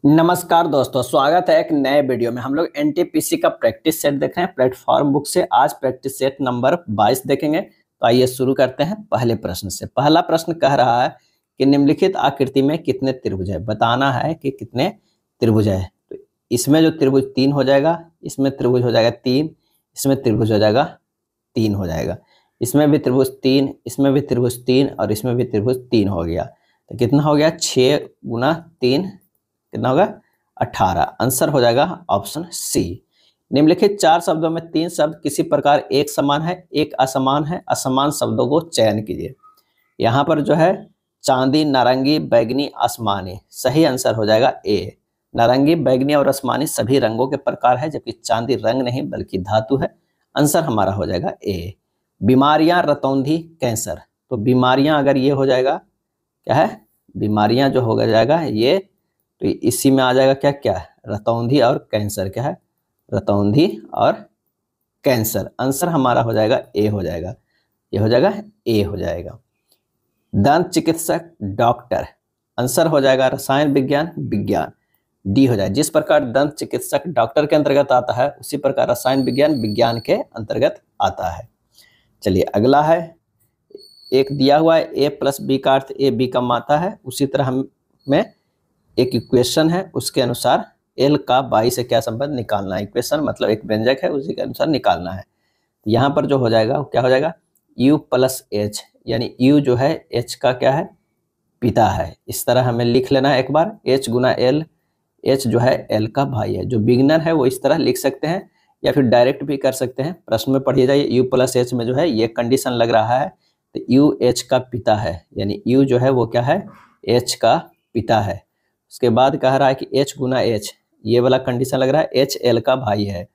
नमस्कार दोस्तों, स्वागत है एक नए वीडियो में। हम लोग एनटीपीसी का प्रैक्टिस सेट देख रहे हैं प्लेटफॉर्म बुक से। आज प्रैक्टिस सेट नंबर 22 देखेंगे। तो आइए शुरू करते हैं पहले प्रश्न से। पहला प्रश्न कह रहा है कि निम्नलिखित आकृति में कितने त्रिभुज है। बताना है कि कितने त्रिभुज है। तो इसमें जो त्रिभुज 3 हो जाएगा, इसमें त्रिभुज हो जाएगा 3, इसमें त्रिभुज हो जाएगा 3 हो जाएगा, इसमें भी त्रिभुज 3, इसमें भी त्रिभुज 3 और इसमें भी त्रिभुज 3 हो गया। तो कितना हो गया? 6 गुना 3 कितना होगा? 18। आंसर हो जाएगा ऑप्शन सी। निम्नलिखित 4 शब्दों में 3 शब्द किसी प्रकार एक समान है, एक असमान है। असमान शब्दों को चयन कीजिए। यहाँ पर जो है चांदी, नारंगी, बैगनी, आसमानी। सही आंसर हो जाएगा ए। नारंगी, बैगनी और आसमानी सभी रंगों के प्रकार है, जबकि चांदी रंग नहीं बल्कि धातु है। आंसर हमारा हो जाएगा ए। बीमारियां, रतौंधी, कैंसर। तो बीमारियां अगर ये हो जाएगा क्या है? बीमारियां जो हो जाएगा ये, तो इसी में आ जाएगा क्या क्या? रतौंधी और कैंसर। क्या है? रतौंधी और कैंसर। आंसर हमारा हो जाएगा ए हो जाएगा। ये हो जाएगा ए हो जाएगा। दंत चिकित्सक, डॉक्टर। आंसर हो जाएगा रसायन विज्ञान, विज्ञान। डी हो जाएगा। जिस प्रकार दंत चिकित्सक डॉक्टर के अंतर्गत आता है, उसी प्रकार रसायन विज्ञान विज्ञान के अंतर्गत आता है। चलिए अगला है, एक दिया हुआ है ए प्लस बी का अर्थ ए बी का माता है। उसी तरह हमें एक इक्वेशन है, उसके अनुसार एल का बाई से क्या संबंध निकालना है। इक्वेशन मतलब एक व्यंजक है, उसी के अनुसार निकालना है। यहाँ पर जो हो जाएगा वो क्या हो जाएगा? u प्लस एच, यानी u जो है h का क्या है? पिता है। इस तरह हमें लिख लेना है एक बार, h गुना एल। h जो है l का भाई है। जो बिगनर है वो इस तरह लिख सकते हैं या फिर डायरेक्ट भी कर सकते हैं। प्रश्न में पढ़िए जाइए। u प्लस एच में जो है ये कंडीशन लग रहा है, तो u h का पिता है, यानी u जो है वो क्या है? h का पिता है। उसके बाद कह रहा है कि h गुना एच, ये वाला कंडीशन लग रहा है, h एल का भाई है।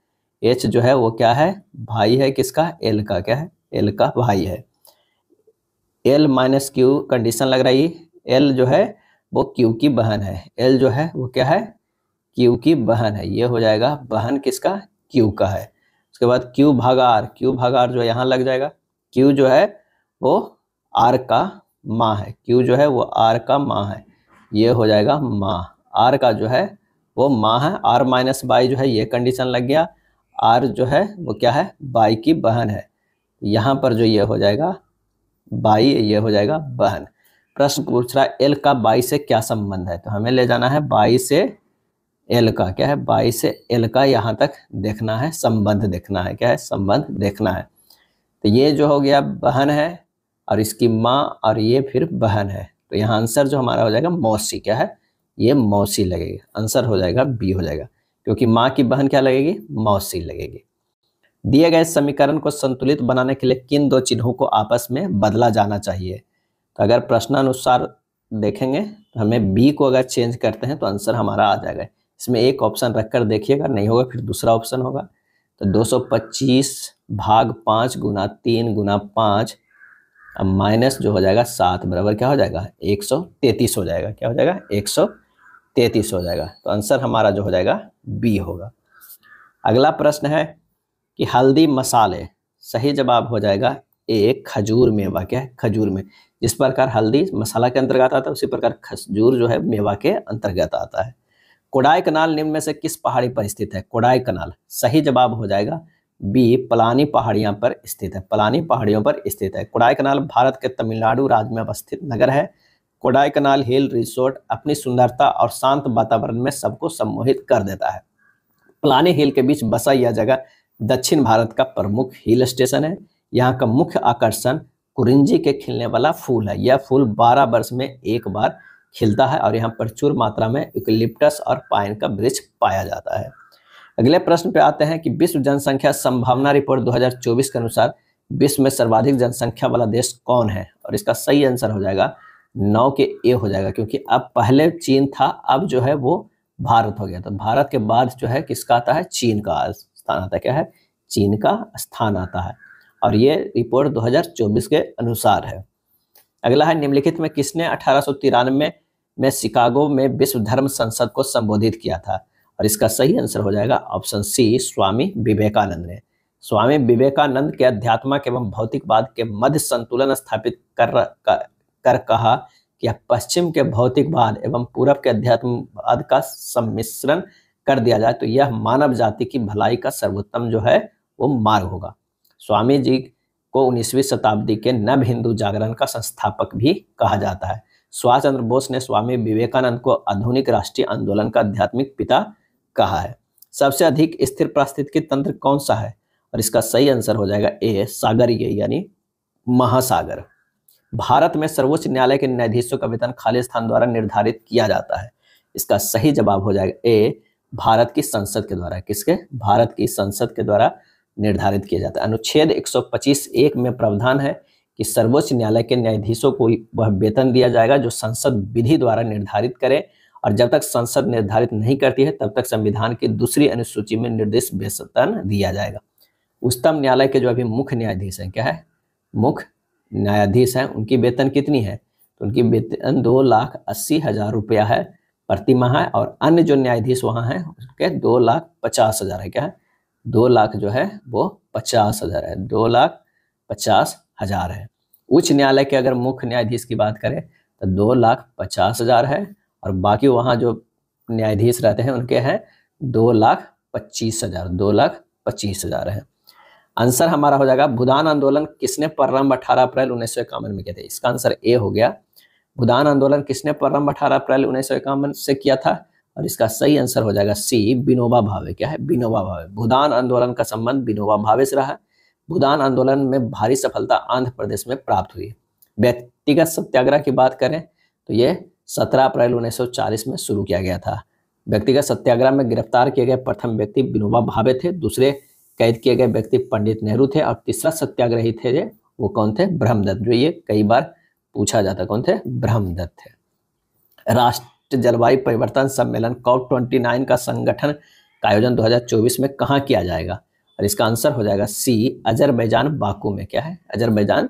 h जो है वो क्या है? भाई है किसका? एल का। क्या है? एल का भाई है। एल माइनस क्यू कंडीशन लग रही है, एल जो है वो क्यू की बहन है। एल जो है वो क्या है? क्यू की बहन है। ये हो जाएगा बहन किसका? क्यू का है। उसके बाद क्यू भागा आर, क्यू भागा आर जो है यहाँ लग जाएगा। क्यू जो है वो आर का माँ है। क्यू जो है वो आर का माँ है। ये हो जाएगा माँ। आर का जो है वो माँ है। आर माइनस बाई जो है ये कंडीशन लग गया। आर जो है वो क्या है? बाई की बहन है। यहाँ पर जो ये हो जाएगा बाई, ये हो जाएगा बहन। प्रश्न पूछ रहा है एल का बाई से क्या संबंध है, तो हमें ले जाना है बाई से एल का। क्या है? बाई से एल का यहाँ तक देखना है, संबंध देखना है। क्या है? संबंध देखना है। तो ये जो हो गया बहन है और इसकी माँ, और ये फिर बहन है। तो यहाँ आंसर जो हमारा हो जाएगा मौसी। क्या है? ये मौसी लगेगी। आंसर हो जाएगा बी हो जाएगा, क्योंकि माँ की बहन क्या लगेगी? मौसी लगेगी। दिए गए समीकरण को संतुलित बनाने के लिए किन दो चिन्हों को आपस में बदला जाना चाहिए। तो अगर प्रश्नानुसार देखेंगे तो हमें बी को अगर चेंज करते हैं तो आंसर हमारा आ जाएगा। इसमें एक ऑप्शन रखकर देखिएगा, नहीं होगा फिर दूसरा ऑप्शन होगा। तो 225 भाग 5 गुना 3 गुना 5 अब माइनस जो हो जाएगा 7 बराबर क्या हो जाएगा? 133 हो जाएगा। क्या हो जाएगा? 133 हो जाएगा। तो आंसर हमारा जो हो जाएगा बी होगा। अगला प्रश्न है कि हल्दी मसाले। सही जवाब हो जाएगा ए खजूर मेवा। क्या है? खजूर में। जिस प्रकार हल्दी मसाला के अंतर्गत आता है, उसी प्रकार खजूर जो है मेवा के अंतर्गत आता है। कोडाई कनाल निम्न में से किस पहाड़ी पर स्थित है? कोडाई कनाल। सही जवाब हो जाएगा बी पलानी पहाड़ियां पर स्थित है। पलानी पहाड़ियों पर स्थित है। कोडाई कनाल भारत के तमिलनाडु राज्य में अवस्थित नगर है। कोडाई कनाल हिल रिसोर्ट अपनी सुंदरता और शांत वातावरण में सबको सम्मोहित कर देता है। पलानी हिल के बीच बसा यह जगह दक्षिण भारत का प्रमुख हिल स्टेशन है। यहाँ का मुख्य आकर्षण कुरिंजी के खिलने वाला फूल है। यह फूल 12 वर्ष में एक बार खिलता है और यहाँ प्रचुर मात्रा में यूकलिप्टस और पाइन का वृक्ष पाया जाता है। अगले प्रश्न पे आते हैं कि विश्व जनसंख्या संभावना रिपोर्ट 2024 के अनुसार विश्व में सर्वाधिक जनसंख्या वाला देश कौन है? और इसका सही आंसर हो जाएगा 9 के ए हो जाएगा, क्योंकि अब पहले चीन था, अब जो है वो भारत हो गया। तो भारत के बाद जो है किसका आता है? चीन का स्थान आता है। क्या है? चीन का स्थान आता है, और ये रिपोर्ट 2024 के अनुसार है। अगला है निम्नलिखित में किसने 1893 में शिकागो में विश्व धर्म संसद को संबोधित किया था? और इसका सही आंसर हो जाएगा ऑप्शन सी स्वामी विवेकानंद ने। स्वामी विवेकानंद के अध्यात्म एवं भौतिकवाद के मध्य संतुलन स्थापित कर कहा कि यह पश्चिम के भौतिकवाद एवं पूरब के अध्यात्मवाद का सम्मिश्रण कर दिया जाए तो यह मानव जाति की भलाई का सर्वोत्तम जो है वो मार्ग होगा। स्वामी जी को 19वीं शताब्दी के नव हिंदू जागरण का संस्थापक भी कहा जाता है। सुभाष चंद्र बोस ने स्वामी विवेकानंद को आधुनिक राष्ट्रीय आंदोलन का आध्यात्मिक पिता कहा है। सबसे अधिक स्थिर पारिस्थितिकी तंत्र कौन सा है? और इसका सही आंसर हो जाएगा ए, सागरीय यानी महासागर। भारत में सर्वोच्च न्यायालय के न्यायाधीशों का वेतन खालिस्तान द्वारा निर्धारित किया जाता है। इसका सही जवाब हो जाएगा ए, भारत की संसद के द्वारा। किसके? भारत की संसद के द्वारा निर्धारित किया जाता है। अनुच्छेद 125(1) में प्रावधान है कि सर्वोच्च न्यायालय के न्यायाधीशों को वह वेतन दिया जाएगा जो संसद विधि द्वारा निर्धारित करे, और जब तक संसद निर्धारित नहीं करती है तब तक संविधान की दूसरी अनुसूची में निर्दिष्ट वेतन दिया जाएगा। उच्चतम न्यायालय के जो अभी मुख्य न्यायाधीश हैं, क्या है? मुख्य न्यायाधीश हैं, उनकी वेतन कितनी है? तो उनकी वेतन 2,80,000 रुपया है प्रति माह है, और अन्य जो न्यायाधीश वहाँ हैं उसके 2,50,000 है। क्या है? 2 लाख जो है वो 50,000 है, 2,50,000 है। उच्च न्यायालय के अगर मुख्य न्यायाधीश की बात करें तो 2,50,000 है, और बाकी वहाँ जो न्यायाधीश रहते हैं उनके हैं 2,25,000, 2,25,000 है। आंसर हमारा हो जाएगा भूदान आंदोलन किसने प्रारंभ 18 अप्रैल 1951 में किया था? इसका आंसर ए हो गया। भूदान आंदोलन किसने प्रारंभ 18 अप्रैल 1951 से किया था? और इसका सही आंसर हो जाएगा सी, विनोबा भावे। क्या है? विनोबा भावे। भूदान आंदोलन का संबंध विनोबा भावे से रहा है। भूदान आंदोलन में भारी सफलता आंध्र प्रदेश में प्राप्त हुई। व्यक्तिगत सत्याग्रह की बात करें तो ये 17 अप्रैल 1940 में शुरू किया गया था। व्यक्तिगत सत्याग्रह में गिरफ्तार किए गए प्रथम व्यक्ति विनोबा भावे थे, दूसरे कैद किए गए व्यक्ति पंडित नेहरू थे, और तीसरा सत्याग्रही थे वो कौन थे? ब्रह्मदत्त। जो ये कई बार पूछा जाता, कौन थे? ब्रह्मदत्त थे। राष्ट्रीय जलवायु परिवर्तन सम्मेलन COP29 का संगठन का आयोजन 2024 में कहाँ किया जाएगा? और इसका आंसर हो जाएगा सी, अजरबैजान बाकू में। क्या है? अजरबैजान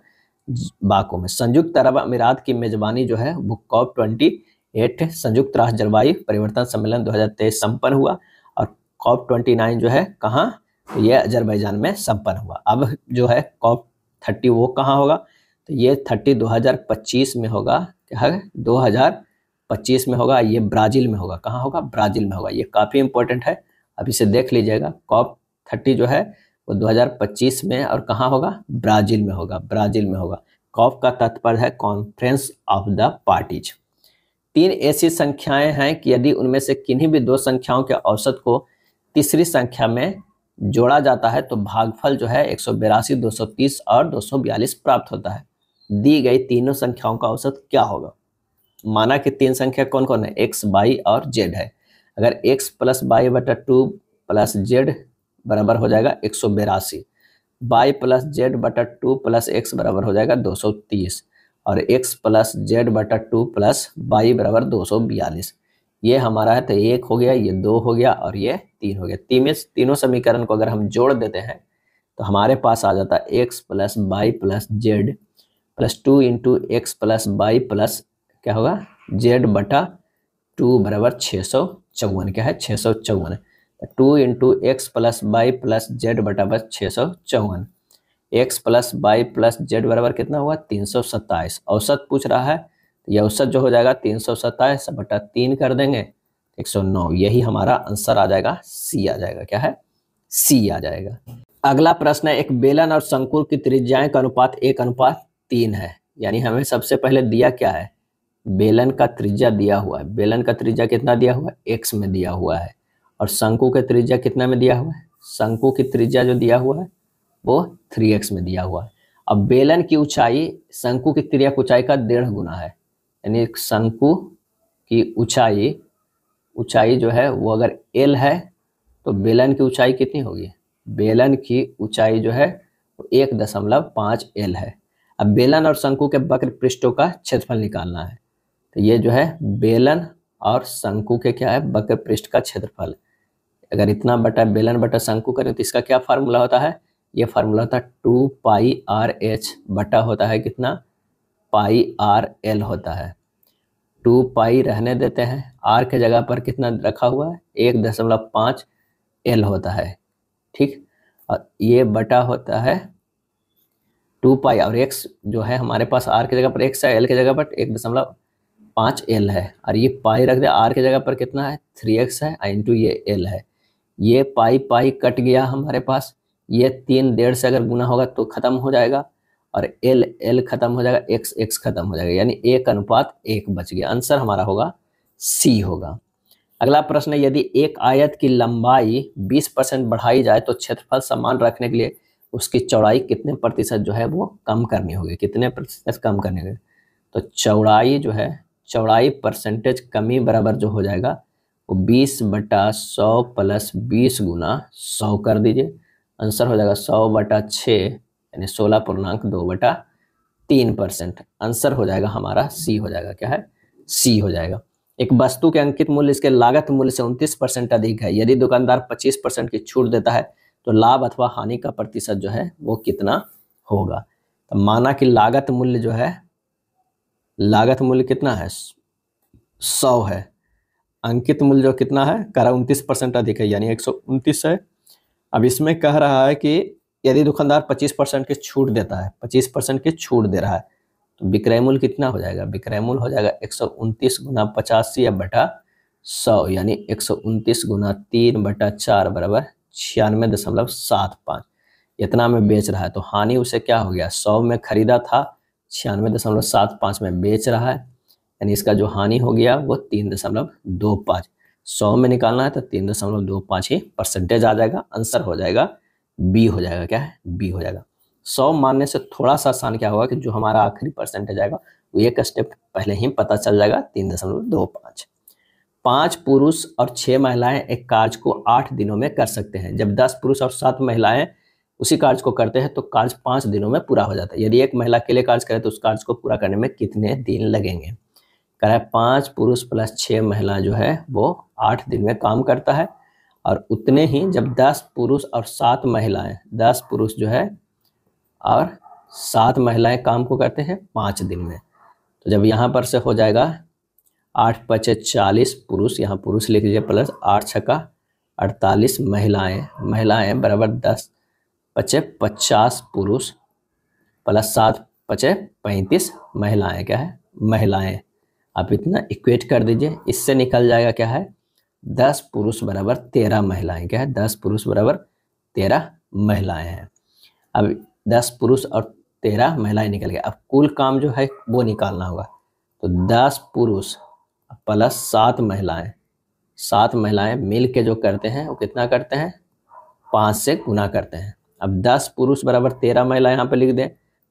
बाकू में। संयुक्त अरब अमीरात की मेजबानी जो है वो COP28 संयुक्त राष्ट्र जलवायु परिवर्तन सम्मेलन 2023 संपन्न हुआ, और COP29 जो है कहाँ? तो ये अजरबैजान में संपन्न हुआ। अब जो है COP30 वो कहाँ होगा? तो ये 2025 में होगा। क्या है? 2025 में होगा। ये ब्राजील में होगा। कहाँ होगा? ब्राजील में होगा। ये काफ़ी इंपॉर्टेंट है, अब इसे देख लीजिएगा। COP30 जो है वो 2025 में, और कहाँ होगा? ब्राजील में होगा। ब्राजील में होगा। COP का तात्पर्य है कॉन्फ्रेंस ऑफ द पार्टीज। 3 ऐसी संख्याएं हैं कि यदि उनमें से किन्हीं भी 2 संख्याओं के औसत को तीसरी संख्या में जोड़ा जाता है तो भागफल जो है 182, 230 और 242 प्राप्त होता है। दी गई तीनों संख्याओं का औसत क्या होगा? माना कि 3 संख्या कौन कौन है? x, y और z है। अगर x + y/2 + z बराबर हो जाएगा 182, y + z/2 + x बराबर हो जाएगा 230, और x + z/2 + y बराबर 242। ये हमारा है, तो 1 हो गया, ये 2 हो गया, और ये 3 हो गया। तीनों समीकरण को अगर हम जोड़ देते हैं तो हमारे पास आ जाता है x + y + z + 2 × x + y + क्या होगा? z/2 बराबर 654। क्या है? 654। 2 × x + y + z बराबर 654। x + y + z बराबर कितना हुआ? 327। औसत पूछ रहा है, यह औसत जो हो जाएगा 327/3 कर देंगे 109। यही हमारा आंसर आ जाएगा, सी आ जाएगा। क्या है? सी आ जाएगा। अगला प्रश्न है, एक बेलन और शंकु की त्रिज्याएं का अनुपात 1:3 है। यानी हमें सबसे पहले दिया क्या है? बेलन का त्रिज्या दिया हुआ है। बेलन का त्रिज्या कितना दिया हुआ है? x में दिया हुआ है। और शंकु का त्रिज्या कितना में दिया हुआ है? शंकु की त्रिज्या जो दिया हुआ है वो 3x में दिया हुआ है। अब बेलन की ऊंचाई शंकु की तिर्यक ऊंचाई का 1.5 गुना है। यानी शंकु की ऊंचाई जो है वो अगर l है तो बेलन की ऊंचाई कितनी होगी? बेलन की ऊंचाई जो है वो 1.5 l है। अब बेलन और शंकु के वक्र पृष्ठों का क्षेत्रफल निकालना है। तो ये जो है बेलन और शंकु के क्या है? वक्र पृष्ठ का क्षेत्रफल। अगर इतना बटा बेलन बटा शंकु करें तो इसका क्या फार्मूला होता है? ये फार्मूला होता है 2πr/h बटा होता है कितना? πr/l होता है। 2π रहने देते हैं, r के जगह पर कितना रखा हुआ है? 1.5 l होता है। ठीक, और ये बटा होता है 2π, और x जो है हमारे पास r की जगह पर x है, l की जगह पर 1.5 5l है, और ये पाई रख दे, r की जगह पर कितना है 3x है इंटू ये l है। ये पाई पाई कट गया हमारे पास, ये 3 1.5 से अगर गुना होगा तो खत्म हो जाएगा, और l l खत्म हो जाएगा, x x खत्म हो जाएगा, यानी 1:1 बच गया। आंसर हमारा होगा C होगा। अगला प्रश्न है, यदि एक आयत की लंबाई 20% बढ़ाई जाए तो क्षेत्रफल समान रखने के लिए उसकी चौड़ाई कितने प्रतिशत जो है वो कम करनी होगी, कितने प्रतिशत कम करनी होगी? तो चौड़ाई जो है, चौड़ाई परसेंटेज कमी बराबर जो हो जाएगा वो 20/100 प्लस 20 गुना 100 कर दीजिए। आंसर हो जाएगा 100/6 यानी 16.2/3%। आंसर हो जाएगा हमारा सी हो जाएगा, क्या है सी हो जाएगा। एक वस्तु के अंकित मूल्य इसके लागत मूल्य से 29% अधिक है, यदि दुकानदार 25% की छूट देता है तो लाभ अथवा हानि का प्रतिशत जो है वो कितना होगा? तो माना कि लागत मूल्य जो है, लागत मूल्य कितना है 100 है, अंकित मूल्य जो कितना है कह रहा 29% अधिक है यानी 129 है। अब इसमें कह रहा है कि यदि दुकानदार 25% की छूट देता है, 25% की छूट दे रहा है, तो विक्रय मूल्य कितना हो जाएगा? विक्रय मूल्य हो जाएगा 129 गुना 85 बटा 100 यानी 129 गुना 3/4 बराबर 96.75। इतना में बेच रहा है, तो हानि उसे क्या हो गया? 100 में खरीदा था, 96.75 में बेच रहा है, यानी इसका जो हानि हो गया वो 3.25। 100 में निकालना है तो 3.25 ही परसेंटेज आ जाएगा। आंसर हो जाएगा बी हो जाएगा, क्या है बी हो जाएगा। 100 मानने से थोड़ा सा आसान क्या होगा कि जो हमारा आखिरी परसेंटेज आएगा वो एक स्टेप पहले ही पता चल जाएगा, 3.25। 5 पुरुष और 6 महिलाएं एक कार्य को 8 दिनों में कर सकते हैं। जब 10 पुरुष और 7 महिलाएं उसी कार्य को करते हैं तो कार्य 5 दिनों में पूरा हो जाता है। यदि एक महिला अकेले कार्य करे तो उस कार्य को पूरा करने में कितने दिन लगेंगे? कह रहा है 5 पुरुष प्लस 6 महिला जो है वो 8 दिन में काम करता है, और उतने ही जब 10 पुरुष और 7 महिलाएं, 10 पुरुष जो है और 7 महिलाएं काम को करते हैं 5 दिन में। तो जब यहाँ पर से हो जाएगा 8 × 5 = 40 पुरुष, यहाँ पुरुष लिख लीजिए, प्लस 8 × 6 = 48 महिलाएं बराबर 10 × 5 = 50 पुरुष प्लस 7 × 5 = 35 महिलाएं, क्या है महिलाएं। आप इतना इक्वेट कर दीजिए, इससे निकल जाएगा क्या है 10 पुरुष बराबर 13 महिलाएं, क्या है 10 पुरुष बराबर 13 महिलाएं हैं। अब 10 पुरुष और 13 महिलाएं निकल गया। अब कुल काम जो है वो निकालना होगा, तो 10 पुरुष प्लस 7 महिलाएं, 7 महिलाएं मिल के जो करते हैं वो कितना करते हैं 5 से गुना करते हैं। अब 10 पुरुष बराबर 13 महिला यहाँ पे लिख दें,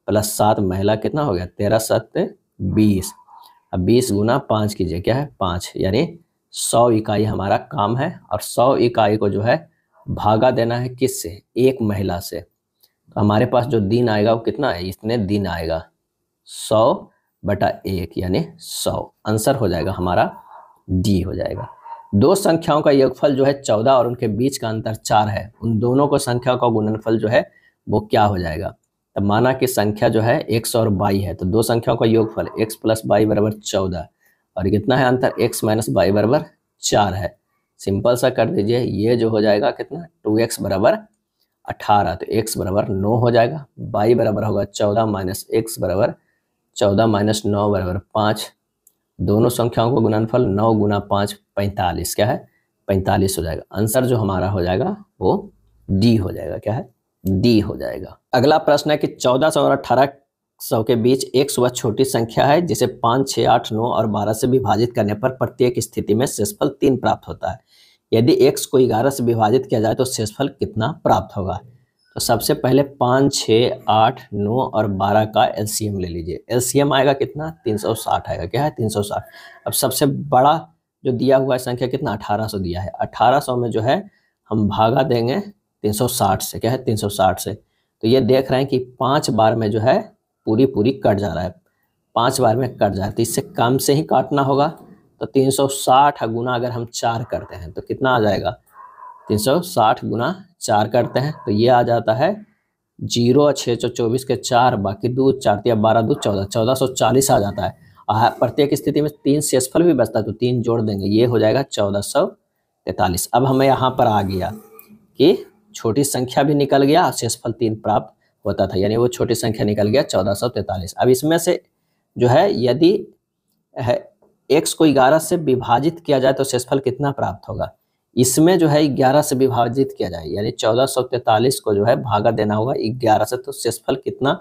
प्लस 7 महिला कितना हो गया 13 × 7 = 20। अब 20 गुना 5 कीजिए, क्या है 5, यानी 100 इकाई हमारा काम है, और 100 इकाई को जो है भागा देना है किससे? एक महिला से। तो हमारे पास जो दिन आएगा वो कितना है? इतने दिन आएगा 100/1 यानी 100। आंसर हो जाएगा हमारा डी हो जाएगा। दो संख्याओं का योगफल जो है 14 और उनके बीच का अंतर 4 है, उन दोनों को संख्या का गुणनफल जो है वो क्या हो जाएगा? तब माना कि संख्या जो है x और y है, तो दो संख्याओं का योगफल x + y बराबर 14, और कितना है अंतर x - y बराबर 4 है। सिंपल सा कर दीजिए, ये जो हो जाएगा कितना 2x बराबर 18, तो x बराबर 9 हो जाएगा, y बराबर होगा 14 - x बराबर 14 - 9 बराबर 5। दोनों संख्याओं को गुणनफल 9 × 5 = 45, क्या है 45 हो जाएगा। आंसर जो हमारा हो जाएगा वो डी हो जाएगा, क्या है डी हो जाएगा। अगला प्रश्न है कि 1400 और 1800 के बीच एक वह छोटी संख्या है जिसे 5, 6, 8, 9 और 12 से विभाजित करने पर प्रत्येक स्थिति में शेषफल 3 प्राप्त होता है। यदि x को 11 से विभाजित किया जाए तो शेषफल कितना प्राप्त होगा? तो सबसे पहले 5, 6, 8, 9 और 12 का एलसीएम ले लीजिए। एलसीएम आएगा कितना 360 आएगा, क्या है 360। अब सबसे बड़ा जो दिया हुआ है संख्या कितना 1800 दिया है, 1800 में जो है हम भागा देंगे 360 से, क्या है 360 से। तो ये देख रहे हैं कि 5 बार में जो है पूरी कट जा रहा है, 5 बार में कट जा रहा है, तो इससे कम से ही काटना होगा। तो 360 गुना अगर हम 4 करते हैं तो कितना आ जाएगा 360 गुना 4 करते हैं तो ये आ जाता है 0 × 6 = 24 के 4, बाकी 2 4 × 12 2 14, 1440 आ जाता है। प्रत्येक स्थिति में 3 शेषफल भी बचता है तो 3 जोड़ देंगे, ये हो जाएगा 1443। अब हमें यहाँ पर आ गया कि छोटी संख्या भी निकल गया, शेषफल 3 प्राप्त होता था, यानी वो छोटी संख्या निकल गया 1443। अब इसमें से जो है यदि है x को 11 से विभाजित किया जाए तो शेषफल कितना प्राप्त होगा। इसमें जो है 11 से विभाजित किया जाए, यानी 1443 को जो है भागा देना होगा 11 से, तो शेषफल कितना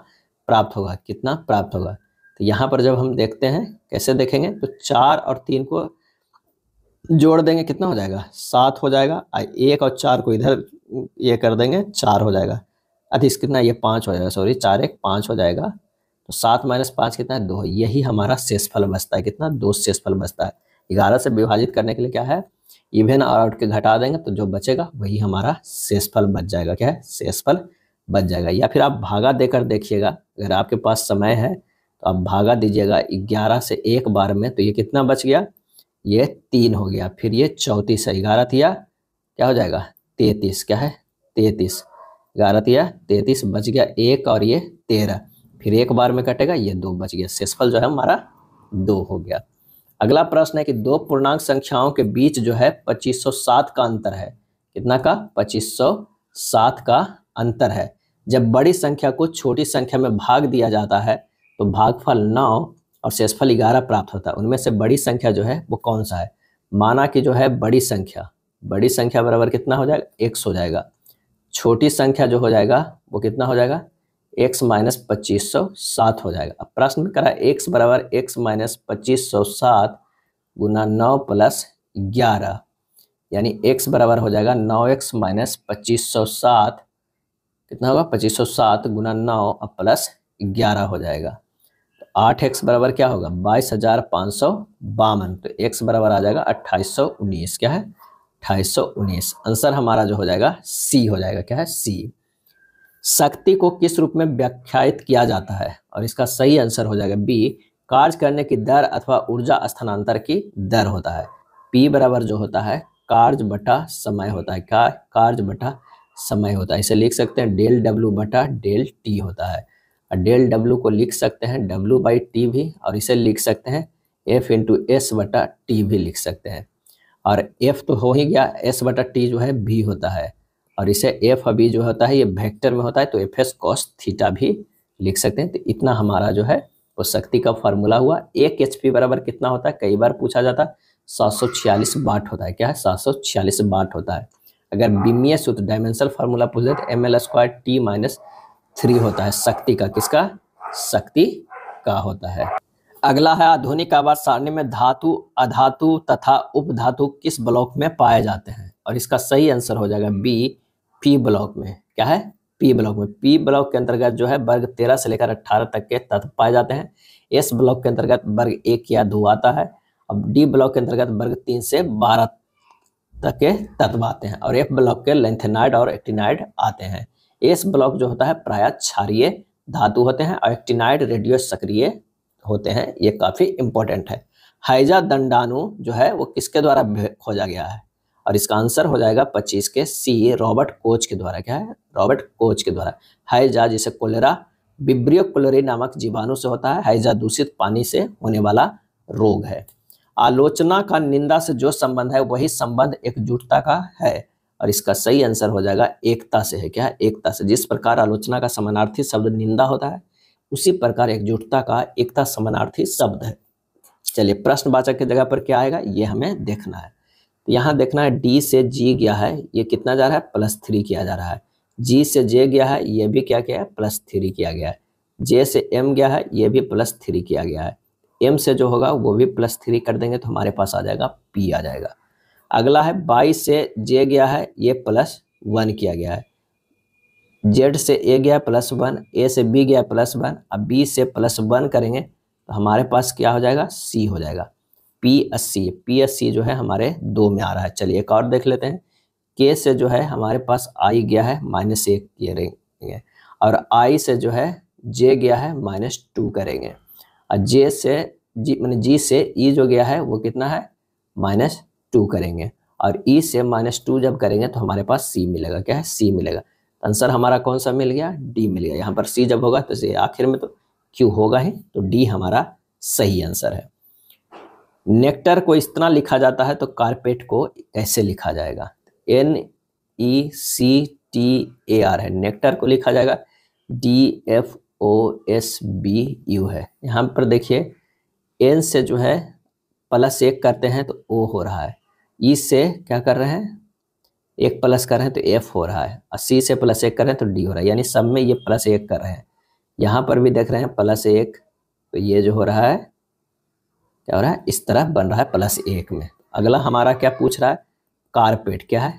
प्राप्त होगा, कितना प्राप्त होगा। तो यहाँ पर जब हम देखते हैं कैसे देखेंगे, तो 4 और 3 को जोड़ देंगे, कितना हो जाएगा 7 हो जाएगा। 1 और 4 को इधर ये कर देंगे, 4 हो जाएगा। अधिक कितना, ये 5 हो जाएगा, सॉरी 4 1 5 हो जाएगा। तो 7 माइनस 5 कितना है, 2। यही हमारा शेषफल बचता है, कितना, 2 शेषफल बचता है। 11 से विभाजित करने के लिए क्या है, इवन और आउट के घटा देंगे तो जो बचेगा वही हमारा शेषफल बच जाएगा। क्या है, शेषफल बच जाएगा। या फिर आप भागा देकर देखिएगा, अगर आपके पास समय है तो आप भागा दीजिएगा 11 से एक बार में, तो ये कितना बच गया, ये 3 हो गया। फिर ये 34 है, 11 तिया क्या हो जाएगा 33, क्या है 33, 11 तिया 33 बच गया 1 और ये 13, फिर एक बार में कटेगा, ये 2 बच गया। शेषफल जो है हमारा 2 हो गया। अगला प्रश्न है कि दो पूर्णांक संख्याओं के बीच जो है 2507 का अंतर है। कितना का, 2507 का अंतर है। जब बड़ी संख्या को छोटी संख्या में भाग दिया जाता है तो भागफल 9 और शेषफल 11 प्राप्त होता है। उनमें से बड़ी संख्या जो है वो कौन सा है। माना कि जो है बड़ी संख्या बराबर कितना हो जाएगा, x हो जाएगा। छोटी संख्या जो हो जाएगा वो कितना हो जाएगा, x माइनस 2507 हो जाएगा। अब प्रश्न में करा x बराबर x माइनस 2507 गुना 9 प्लस 11, यानी x बराबर हो जाएगा 9x माइनस 2507, कितना होगा 2507 गुना 9 प्लस 11 हो जाएगा। 8x बराबर क्या होगा 22,552, तो x बराबर आ जाएगा 2819, क्या है 2819। आंसर हमारा जो हो जाएगा C हो जाएगा, क्या है C। शक्ति को किस रूप में व्याख्यायित किया जाता है, और इसका सही आंसर हो जाएगा B, कार्य करने की दर अथवा ऊर्जा स्थानांतर की दर होता है। P बराबर जो होता है कार्य बटा समय होता है, क्या कार्य बटा समय होता है। इसे लिख सकते हैं डेल W बटा डेल T होता है। और डेल W को लिख सकते हैं W बाई T भी, और इसे लिख सकते हैं F इंटू S बटा T भी लिख सकते हैं। और F तो हो ही गया, S बटा T जो है V होता है, और इसे F अभी जो होता है ये वेक्टर में होता है, तो FS cos थीटा भी लिख सकते हैं। तो इतना हमारा जो है वो शक्ति का फॉर्मूला हुआ। 1 HP बराबर कितना होता है, कई बार पूछा जाता है, 746 वाट होता है। क्या है 746 वाट होता है। अगर बिमीय सूत्र डायमेंशनल फार्मूला पूछ दे तो ml स्क्वायर T माइनस 3 होता है शक्ति का, किसका, शक्ति का होता है। अगला है आधुनिक आवर्त सारणी में धातु, अधातु तथा उपधातु किस ब्लॉक में पाए जाते हैं, और इसका सही आंसर हो जाएगा B, P ब्लॉक में। क्या है, P ब्लॉक में। P ब्लॉक के अंतर्गत जो है वर्ग 13 से लेकर 18 तक के तत्व पाए जाते हैं। S ब्लॉक के अंतर्गत वर्ग 1 या 2 आता है। अब D ब्लॉक के अंतर्गत वर्ग 3 से 12 तक के तत्व आते हैं, और F ब्लॉक के लेंथेनाइड और एक्टिनाइड आते हैं। S ब्लॉक जो होता है प्रायः क्षारीय धातु होते हैं, और एक्टिनाइड रेडियो सक्रिय होते हैं। ये काफी इंपॉर्टेंट है। हाइजा दंडाणु जो है वो किसके द्वारा खोजा गया है, और इसका आंसर हो जाएगा 25 के C, रॉबर्ट कोच के द्वारा। क्या है, रॉबर्ट कोच के द्वारा। हाइजा जिसे कोलेरा विब्रियो कोलेरी नामक जीवाणु से होता है। हाइजा दूषित पानी से होने वाला रोग है। आलोचना का निंदा से जो संबंध है वही संबंध एकजुटता का है, और इसका सही आंसर हो जाएगा एकता से है। क्या है, एकता से। जिस प्रकार आलोचना का समानार्थी शब्द निंदा होता है, उसी प्रकार एकजुटता का एकता समानार्थी शब्द है। चलिए प्रश्नवाचक की जगह पर क्या आएगा ये हमें देखना है। तो यहाँ देखना है D से G गया है, ये कितना जा रहा है +3 किया जा रहा है। G से J गया है, ये भी क्या किया है +3 किया गया है। J से M गया है, ये भी +3 किया गया है। M से जो होगा वो भी +3 कर देंगे तो हमारे पास आ जाएगा P आ जाएगा। अगला है 22 से J गया है, ये +1 किया गया है। Z से A गया +1, A से B गया +1, अब B से +1 करेंगे तो हमारे पास क्या हो जाएगा C हो जाएगा। P80 जो है हमारे 2 में आ रहा है। चलिए एक और देख लेते हैं। K से जो है हमारे पास I गया है -1 करेंगे, और I से जो है J गया है -2 करेंगे, और J से G से E जो गया है वो कितना है -2 करेंगे, और E से -2 जब करेंगे तो हमारे पास C मिलेगा। क्या है, C मिलेगा। आंसर हमारा कौन सा मिल गया, D मिल गया। यहाँ पर C जब होगा तो आखिर में तो Q होगा ही, तो D हमारा सही आंसर है। नेक्टर को इस तरह लिखा जाता है तो कारपेट को कैसे लिखा जाएगा, NECTAR है। नेक्टर को लिखा जाएगा DFOSBU है। यहाँ पर देखिए N से जो है +1 करते हैं तो O हो रहा है, E से क्या कर रहे हैं 1 प्लस कर रहे हैं तो F हो रहा है, और C से +1 कर रहे हैं तो D हो रहा है, यानी सब में ये +1 कर रहे हैं। यहाँ पर भी देख रहे हैं +1, तो ये जो हो रहा है क्या हो रहा है, इस तरह बन रहा है +1 में। अगला हमारा क्या पूछ रहा है, कारपेट क्या है,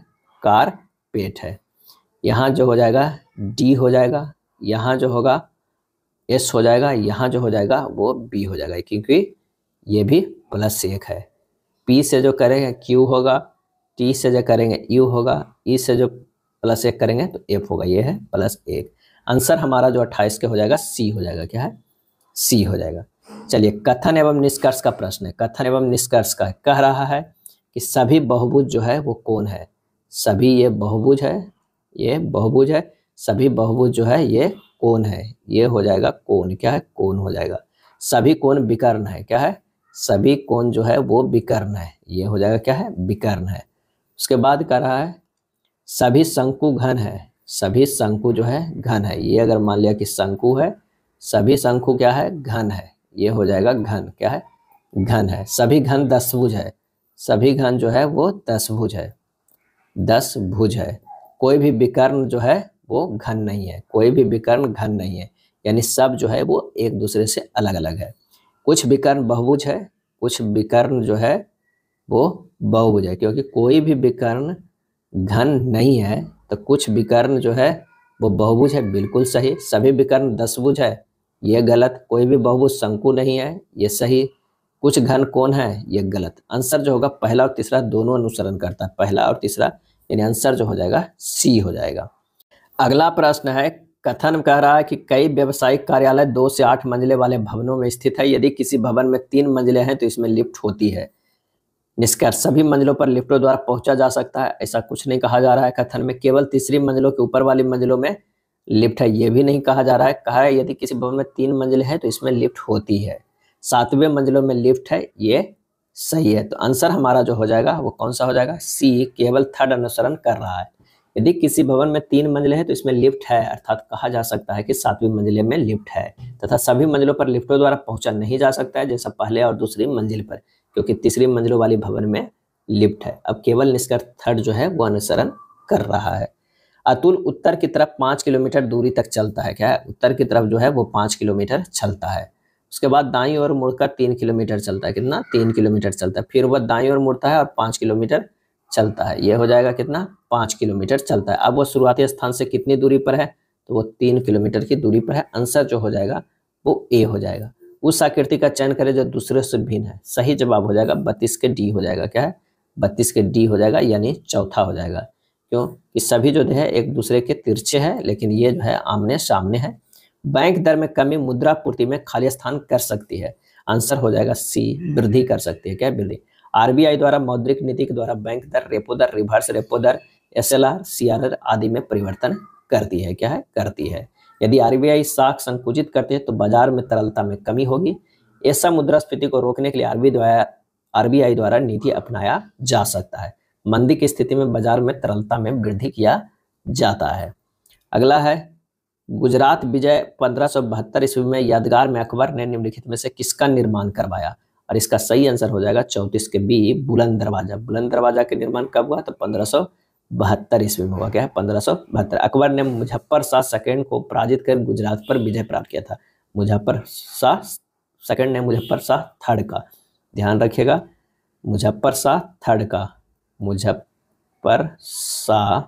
कारपेट है। यहाँ जो हो जाएगा D हो जाएगा, यहाँ जो होगा S हो जाएगा, यहाँ जो हो जाएगा वो B हो जाएगा, क्योंकि ये भी +1 है। P से जो करेंगे Q होगा, T से जो करेंगे U होगा, E से जो +1 करेंगे तो F होगा, ये है +1। आंसर हमारा जो 28 के हो जाएगा C हो जाएगा, क्या है C हो जाएगा। चलिए कथन एवं निष्कर्ष का प्रश्न है। कथन एवं निष्कर्ष का कह रहा है कि सभी बहुभुज जो है वो कौन है, सभी ये बहुभुज है, ये बहुभुज है, सभी बहुभुज जो है ये कौन है, ये हो जाएगा कोण, क्या है कोण हो जाएगा। सभी कोण विकर्ण है, क्या है सभी कोण जो है वो विकर्ण है, ये हो जाएगा क्या है विकर्ण है। उसके बाद कह रहा है सभी शंकु घन है, सभी शंकु जो है घन है, ये अगर मान लिया कि शंकु है, सभी शंकु क्या है घन है, ये हो जाएगा घन, क्या है घन है। सभी घन 10 भुज है, सभी घन जो है वो 10 भुज है, 10 भुज है। कोई भी विकर्ण जो है वो घन नहीं है, कोई भी विकर्ण घन नहीं है, यानी सब जो है वो एक दूसरे से अलग अलग है। कुछ विकर्ण बहुभुज है, कुछ विकर्ण जो है वो बहुभुज है, क्योंकि कोई भी विकर्ण घन नहीं है तो कुछ विकर्ण जो है वो बहुभुज है, बिल्कुल सही। सभी विकर्ण 10 भुज है, ये गलत। कोई भी बहुभुज शंकु नहीं है, ये सही। कुछ घन कौन है, ये गलत। आंसर जो होगा पहला और तीसरा दोनों अनुसरण करता है, पहला और तीसरा, यानी आंसर जो हो जाएगा C हो जाएगा। अगला प्रश्न है, कथन कह रहा है कि कई व्यावसायिक कार्यालय 2 से 8 मंजिले वाले भवनों में स्थित है। यदि किसी भवन में 3 मंजिले हैं तो इसमें लिफ्ट होती है। निष्कर्ष सभी मंजिलों पर लिफ्टों द्वारा पहुंचा जा सकता है, ऐसा कुछ नहीं कहा जा रहा है कथन में। केवल तीसरी मंजिलों के ऊपर वाली मंजिलों में लिफ्ट है, ये भी नहीं कहा जा रहा है। कहा है यदि किसी भवन में 3 मंजिले हैं तो इसमें लिफ्ट होती है। 7वें मंजिलों में लिफ्ट है, ये सही है। तो आंसर हमारा जो हो जाएगा वो कौन सा हो जाएगा C, केवल थर्ड अनुसरण कर रहा है। यदि किसी भवन में 3 मंजिले हैं तो इसमें लिफ्ट है, अर्थात कहा जा सकता है कि 7वीं मंजिले में लिफ्ट है, तथा सभी मंजिलों पर लिफ्टों द्वारा पहुंचा नहीं जा सकता है, जैसा पहले और दूसरी मंजिल पर, क्योंकि तीसरी मंजिलों वाली भवन में लिफ्ट है। अब केवल निष्कर्ष थर्ड जो है वो अनुसरण कर रहा है। अतुल उत्तर की तरफ 5 किलोमीटर दूरी तक चलता है, क्या है उत्तर की तरफ जो है वो 5 किलोमीटर चलता है। उसके बाद दाईं ओर मुड़कर 3 किलोमीटर चलता है, कितना 3 किलोमीटर चलता है। फिर वह दाईं ओर मुड़ता है और 5 किलोमीटर चलता है, ये हो जाएगा कितना 5 किलोमीटर चलता है। अब वो शुरुआती स्थान से कितनी दूरी पर है, तो वो 3 किलोमीटर की दूरी पर है। आंसर जो हो जाएगा वो A हो जाएगा। उस आकृति का चयन करें जो दूसरे से भिन्न है। सही जवाब हो जाएगा 32 के D हो जाएगा, क्या है 32 के D हो जाएगा, यानी चौथा हो जाएगा। क्यों कि सभी जो है एक दूसरे के तिरछे हैं, लेकिन ये जो है आमने सामने है। बैंक दर में कमी मुद्रा पूर्ति में खाली स्थान कर सकती है। आंसर हो जाएगा C, वृद्धि कर सकती है, क्या वृद्धि। RBI द्वारा मौद्रिक नीति के द्वारा बैंक दर, रेपो दर, रिवर्स रेपो दर, SLR, CRR आदि में परिवर्तन करती है, क्या है करती है। यदि RBI साख संकुचित करती है तो बाजार में तरलता में कमी होगी। ऐसा मुद्रास्फीति को रोकने के लिए RBI द्वारा नीति अपनाया जा सकता है। मंदी की स्थिति में बाजार में तरलता में वृद्धि किया जाता है। अगला है गुजरात विजय 1572 ईस्वी में यादगार में अकबर ने निम्नलिखित में से किसका निर्माण करवाया, और इसका सही आंसर हो जाएगा 34 के B, बुलंद दरवाजा। बुलंद दरवाजा का निर्माण कब हुआ, तो 1572 ईस्वी में हुआ, क्या है 1572। अकबर ने मुजफ्फर शाह सेकंड को पराजित कर गुजरात पर विजय प्राप्त किया था। मुजफ्फर शाह सेकंड ने मुजफ्फर शाह थर्ड का, ध्यान रखिएगा, मुजफ्फर शाह थर्ड का, मुजफ्फर शाह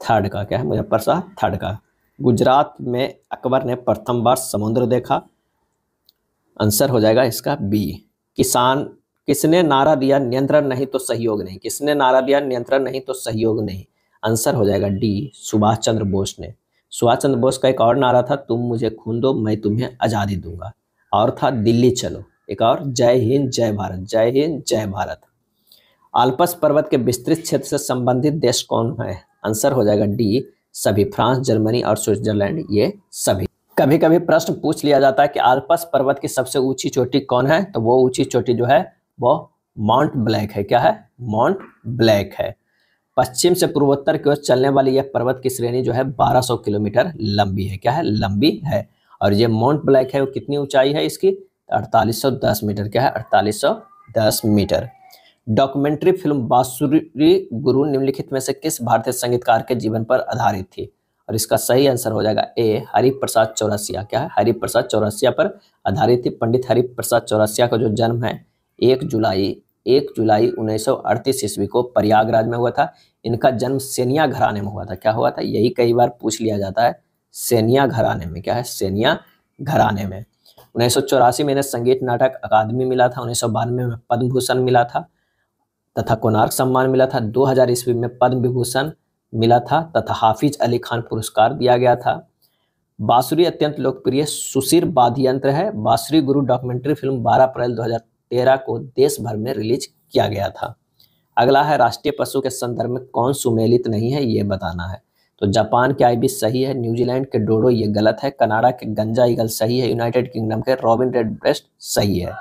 थर्ड का, क्या है मुजफ्फर शाह थर्ड का। गुजरात में अकबर ने प्रथम बार समुद्र देखा। आंसर हो जाएगा इसका B। किसान किसने नारा दिया नियंत्रण नहीं तो सहयोग नहीं, किसने नारा दिया नियंत्रण नहीं तो सहयोग नहीं। आंसर हो जाएगा D, सुभाष चंद्र बोस ने। सुभाष चंद्र बोस का एक और नारा था, तुम मुझे खून दो मैं तुम्हें आज़ादी दूंगा, और था दिल्ली चलो। एक और जय हिंद जय भारत, जय हिंद जय भारत। आल्प्स पर्वत के विस्तृत क्षेत्र से संबंधित देश कौन है। आंसर हो जाएगा D, सभी, फ्रांस, जर्मनी और स्विट्जरलैंड, ये सभी। कभी कभी प्रश्न पूछ लिया जाता है कि आल्प्स पर्वत की सबसे ऊंची चोटी कौन है, तो वो ऊंची चोटी जो है वो माउंट ब्लैक है, क्या है माउंट ब्लैक है। पश्चिम से पूर्वोत्तर की ओर चलने वाली यह पर्वत की श्रेणी जो है 1200 किलोमीटर लंबी है, क्या है लंबी है। और ये माउंट ब्लैक है वो कितनी ऊंचाई है इसकी, 4810 मीटर, क्या है 4810 10 मीटर। डॉक्यूमेंट्री फिल्म बांसुरी गुरु निम्नलिखित में से किस भारतीय संगीतकार के जीवन पर आधारित थी? और इसका सही आंसर हो जाएगा ए, हरिप्रसाद चौरसिया। क्या है? हरिप्रसाद चौरसिया पर आधारित थी। पंडित हरिप्रसाद चौरसिया का जो जन्म है 1 जुलाई 1938 ईस्वी को प्रयागराज में हुआ था। इनका जन्म सेनिया घराने में हुआ था। क्या हुआ था? यही कई बार पूछ लिया जाता है, सेनिया घराने में। क्या है? सेनिया घराने में। 1984 में इन्हें संगीत नाटक अकादमी मिला था। 1992 में पद्म भूषण मिला था तथा कोणार्क सम्मान मिला था। 2000 ईस्वी में पद्म विभूषण मिला था तथा हाफिज अली खान पुरस्कार दिया गया था। बांसुरी अत्यंत लोकप्रिय सुशीर वाद्य यंत्र है। बांसुरी गुरु डॉक्यूमेंट्री फिल्म 12 अप्रैल 2013 को देश भर में रिलीज किया गया था। अगला है राष्ट्रीय पशु के संदर्भ में कौन सुमेलित नहीं है, ये बताना है। तो जापान के आइबिस सही है, न्यूजीलैंड के डोडो ये गलत है, कनाडा के गंजा ईगल सही है, यूनाइटेड किंगडम के रॉबिन रेडब्रेस्ट सही है।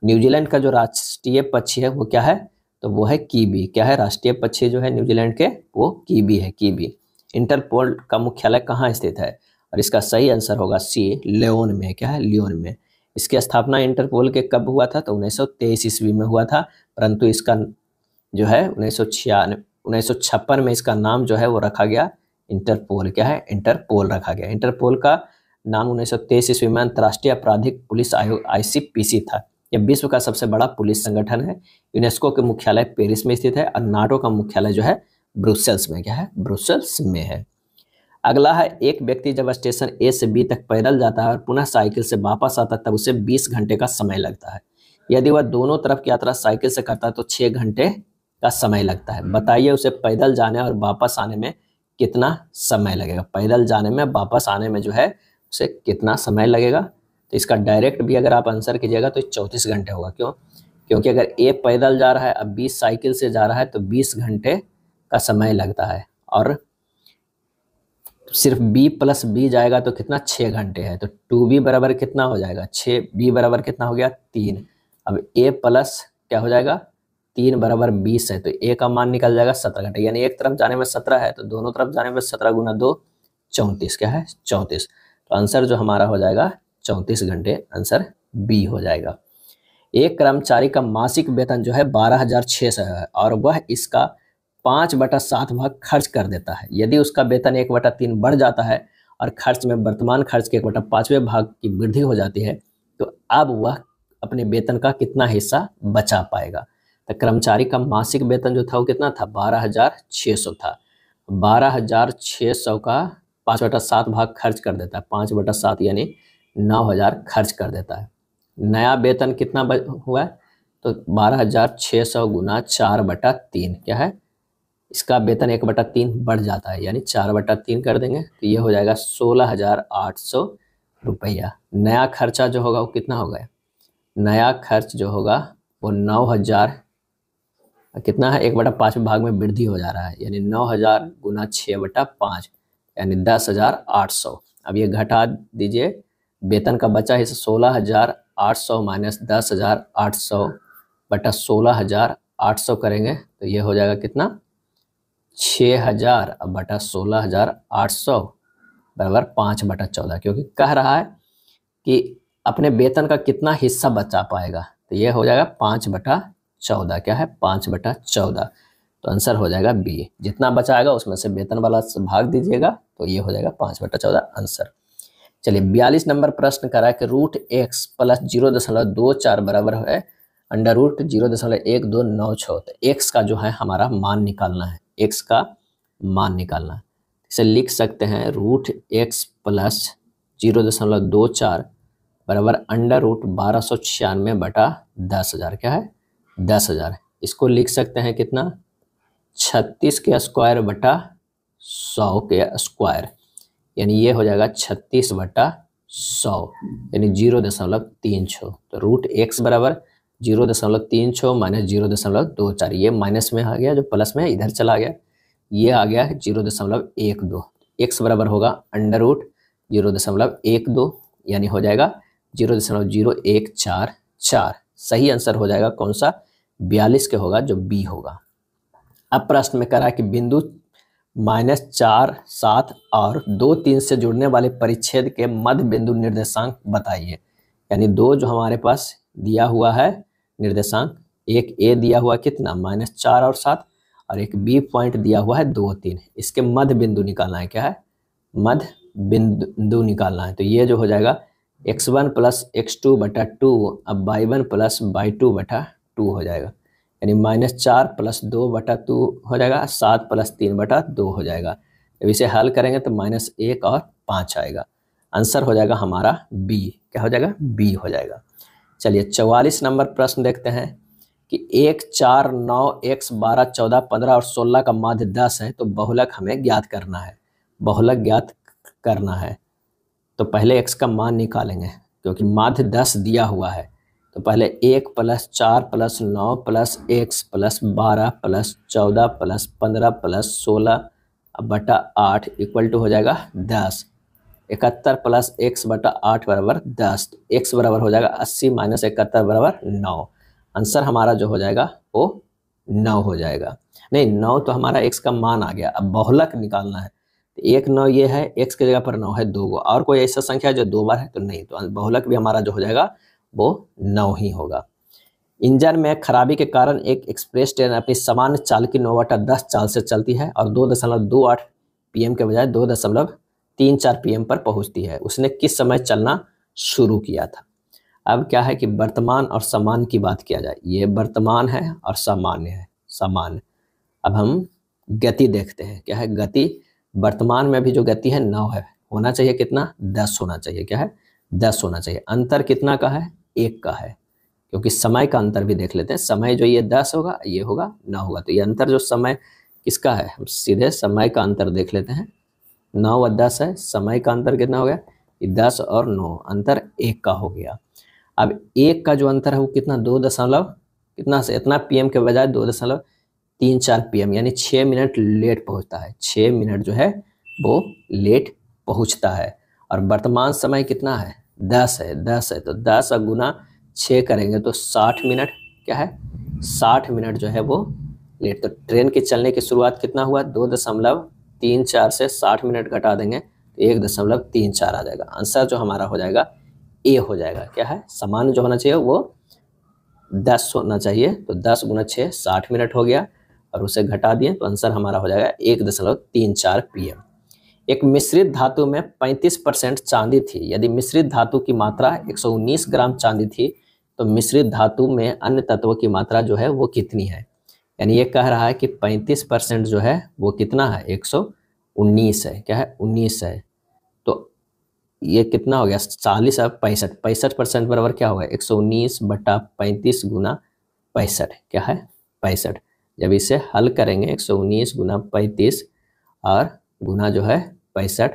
न्यूजीलैंड का जो राष्ट्रीय पक्षी है वो क्या है? तो वो है कीबी। क्या है? राष्ट्रीय पक्षी जो है न्यूजीलैंड के वो कीबी है, कीबी। इंटरपोल का मुख्यालय कहाँ स्थित है? और इसका सही आंसर होगा सी, लियोन में। क्या है? लियोन में। इसकी स्थापना इंटरपोल के कब हुआ था? तो 1923 ईस्वी में हुआ था, परंतु इसका जो है 1956 में इसका नाम जो है वो रखा गया इंटरपोल। क्या है? इंटरपोल रखा गया। इंटरपोल का नाम 1923 ईस्वी में अंतर्राष्ट्रीय आपराधिक पुलिस आयोग ICPC था। यह विश्व का सबसे बड़ा पुलिस संगठन है। यूनेस्को के मुख्यालय पेरिस में स्थित है और नाटो का मुख्यालय जो है ब्रुसेल्स में। क्या है? ब्रुसेल्स में है। अगला है, एक व्यक्ति जब स्टेशन A से B तक पैदल जाता है और पुनः साइकिल से वापस आता है तब उसे 20 घंटे का समय लगता है। यदि वह दोनों तरफ की यात्रा साइकिल से करता है तो 6 घंटे का समय लगता है। बताइए उसे पैदल जाने और वापस आने में कितना समय लगेगा? पैदल जाने में, वापस आने में जो है उसे कितना समय लगेगा? तो इसका डायरेक्ट भी अगर आप आंसर कीजिएगा तो 34 घंटे होगा। क्यों? क्योंकि अगर A पैदल जा रहा है, अब B साइकिल से जा रहा है, तो 20 घंटे का समय लगता है। और सिर्फ B + B जाएगा तो कितना? 6 घंटे है। तो 2B बराबर कितना हो जाएगा? 6B बराबर कितना हो गया? 3। अब A प्लस क्या हो जाएगा? 3 बराबर 20 है, तो A का मान निकल जाएगा 17 घंटे। यानी एक तरफ जाने में 17 है तो दोनों तरफ जाने में 17 × 2 34। क्या है? 34। तो आंसर जो हमारा हो जाएगा 34 घंटे, आंसर B हो जाएगा। एक कर्मचारी का मासिक वेतन जो है 12,600 है और वह इसका 5/7 भाग खर्च कर देता है। यदि उसका वेतन 1/3 बढ़ जाता है और खर्च में वर्तमान खर्च के 1/5वें भाग की वृद्धि हो जाती है, तो अब वह अपने वेतन का कितना हिस्सा बचा पाएगा? तो कर्मचारी का मासिक वेतन जो था वो कितना था? 12,600 था। 12,600 का 5/7 भाग खर्च कर देता है। 5/7 यानी 9,000 खर्च कर देता है। नया वेतन कितना हुआ? तो 12,600 × 4/3। क्या है? इसका वेतन 1/3 बढ़ जाता है, यानी 4/3 कर देंगे तो ये हो जाएगा 16,800 रुपया। नया खर्चा जो होगा वो कितना होगा? नया खर्च जो होगा वो 9,000 कितना है? 1/5वें भाग में वृद्धि हो जा रहा है, यानी 9,000 × 6/5 यानी 10,800। अब ये घटा दीजिए, वेतन का बचा हिस्सा 16,800 माइनस 10,800 बटा 16,800 करेंगे तो ये हो जाएगा कितना? 6,000 बटा 16,800 बराबर 5/14। क्योंकि कह रहा है कि अपने वेतन का कितना हिस्सा बचा पाएगा, तो ये हो जाएगा 5/14। क्या है? 5/14। तो आंसर हो जाएगा B। जितना बचाएगा उसमें से वेतन वाला भाग दीजिएगा तो ये हो जाएगा 5/14 आंसर। चलिए 42 नंबर प्रश्न करा है कि √x + 0.24 बराबर है √0.1296। तो x का जो है हमारा मान निकालना है, x का मान निकालना है। इसे लिख सकते हैं √x + 0.24 बराबर √1296 बटा 10,000। क्या है? 10,000। इसको लिख सकते हैं कितना? 36 के स्क्वायर बटा 100 के स्क्वायर, यानी ये हो जाएगा 36/100 यानी 0.36। तो √x बराबर 0.36 माइनस 0.24। ये माइनस में आ गया, जो प्लस में इधर चला गया, ये आ गया 0.12। x बराबर होगा √0.12 यानी हो जाएगा 0.0144। सही आंसर हो जाएगा कौन सा? 42 के होगा, जो B होगा। अब प्रश्न में करा कि बिंदु -4, 7 और 2, 3 से जुड़ने वाले परिच्छेद के मध्य बिंदु निर्देशांक बताइए। यानी 2 जो हमारे पास दिया हुआ है निर्देशांक एक ए दिया हुआ कितना -4 और 7, और एक बी पॉइंट दिया हुआ है 2 3। इसके मध्य बिंदु निकालना है, क्या है मध्य बिंदु निकालना है। तो ये जो हो जाएगा x1 + x2 बटा 2, अब y1 + y2 बटा 2 हो जाएगा, यानी -4 + 2 बटा 2 हो जाएगा, 7 + 3 बटा 2 हो जाएगा। जब इसे हल करेंगे तो -1 और 5 आएगा। आंसर हो जाएगा हमारा बी, क्या हो जाएगा बी हो जाएगा। चलिए 44 नंबर प्रश्न देखते हैं कि 1 4 9 x 12 14 15 और 16 का माध्य 10 है, तो बहुलक हमें ज्ञात करना है। बहुलक ज्ञात करना है तो पहले x का मान निकालेंगे, क्योंकि माध्य 10 दिया हुआ है। तो पहले 1 + 4 + 9 + x + 12 + 14 + 15 + 16 बटा 8 = हो जाएगा 10। 71 + x बटा 8 बराबर 10। x बराबर हो जाएगा 80 - 71 बराबर 9। आंसर हमारा जो हो जाएगा वो 9 हो जाएगा। नहीं 9 तो हमारा x का मान आ गया, अब बहुलक निकालना है। तो 1 9 ये है, x की जगह पर 9 है 2 गो, और कोई ऐसा संख्या है जो 2 बार है तो नहीं, तो बहुलक भी हमारा जो हो जाएगा वो 9 ही होगा। इंजन में खराबी के कारण एक एक्सप्रेस ट्रेन अपनी सामान्य चाल की 9/10 चाल से चलती है और 2.28 PM के बजाय 2.34 PM पर पहुंचती है। उसने किस समय चलना शुरू किया था? अब क्या है कि वर्तमान और सामान्य की बात किया जाए, ये वर्तमान है और सामान्य है, सामान्य। अब हम गति देखते हैं, क्या है गति। वर्तमान में भी जो गति है 9 है, होना चाहिए कितना 10 होना चाहिए, क्या है 10 होना चाहिए। अंतर कितना का है 1 का है, क्योंकि समय का अंतर भी देख लेते हैं। समय जो ये 10 होगा ये होगा 9 होगा, तो ये अंतर जो समय किसका है, हम सीधे समय का अंतर देख लेते हैं। 9 और 10 है, समय का अंतर कितना हो गया, 10 और 9, अंतर 1 का हो गया। अब 1 का जो अंतर है वो कितना 2 दशमलव कितना से इतना PM के बजाय 2.34 PM, यानी 6 मिनट लेट पहुंचता है। 6 मिनट जो है वो लेट पहुंचता है। और वर्तमान समय कितना है 10 है, 10 है, तो 10 गुना 6 करेंगे तो 60 मिनट, क्या है 60 मिनट जो है वो लेट। तो ट्रेन के चलने की शुरुआत कितना हुआ 2.34 से 60 मिनट घटा देंगे तो 1.34 आ जाएगा। आंसर जो हमारा हो जाएगा ए हो जाएगा, क्या है सामान्य जो होना चाहिए वो 10 होना चाहिए, तो 10 गुना 6 60 मिनट हो गया और उसे घटा दिए तो आंसर हमारा हो जाएगा 1.34 PM। एक मिश्रित धातु में 35% चांदी थी। यदि मिश्रित धातु की मात्रा 119 ग्राम चांदी थी तो मिश्रित धातु में अन्य तत्वों की मात्रा जो है वो कितनी है? यानी ये कह रहा है कि 35% जो है वो कितना है 119 है, क्या है 19 है। तो ये कितना हो गया 40 और 65, 65% बराबर क्या होगा 119 बटा 35 गुना 65, क्या है 65। जब इसे हल करेंगे 119 गुना 35 और गुना जो है 65,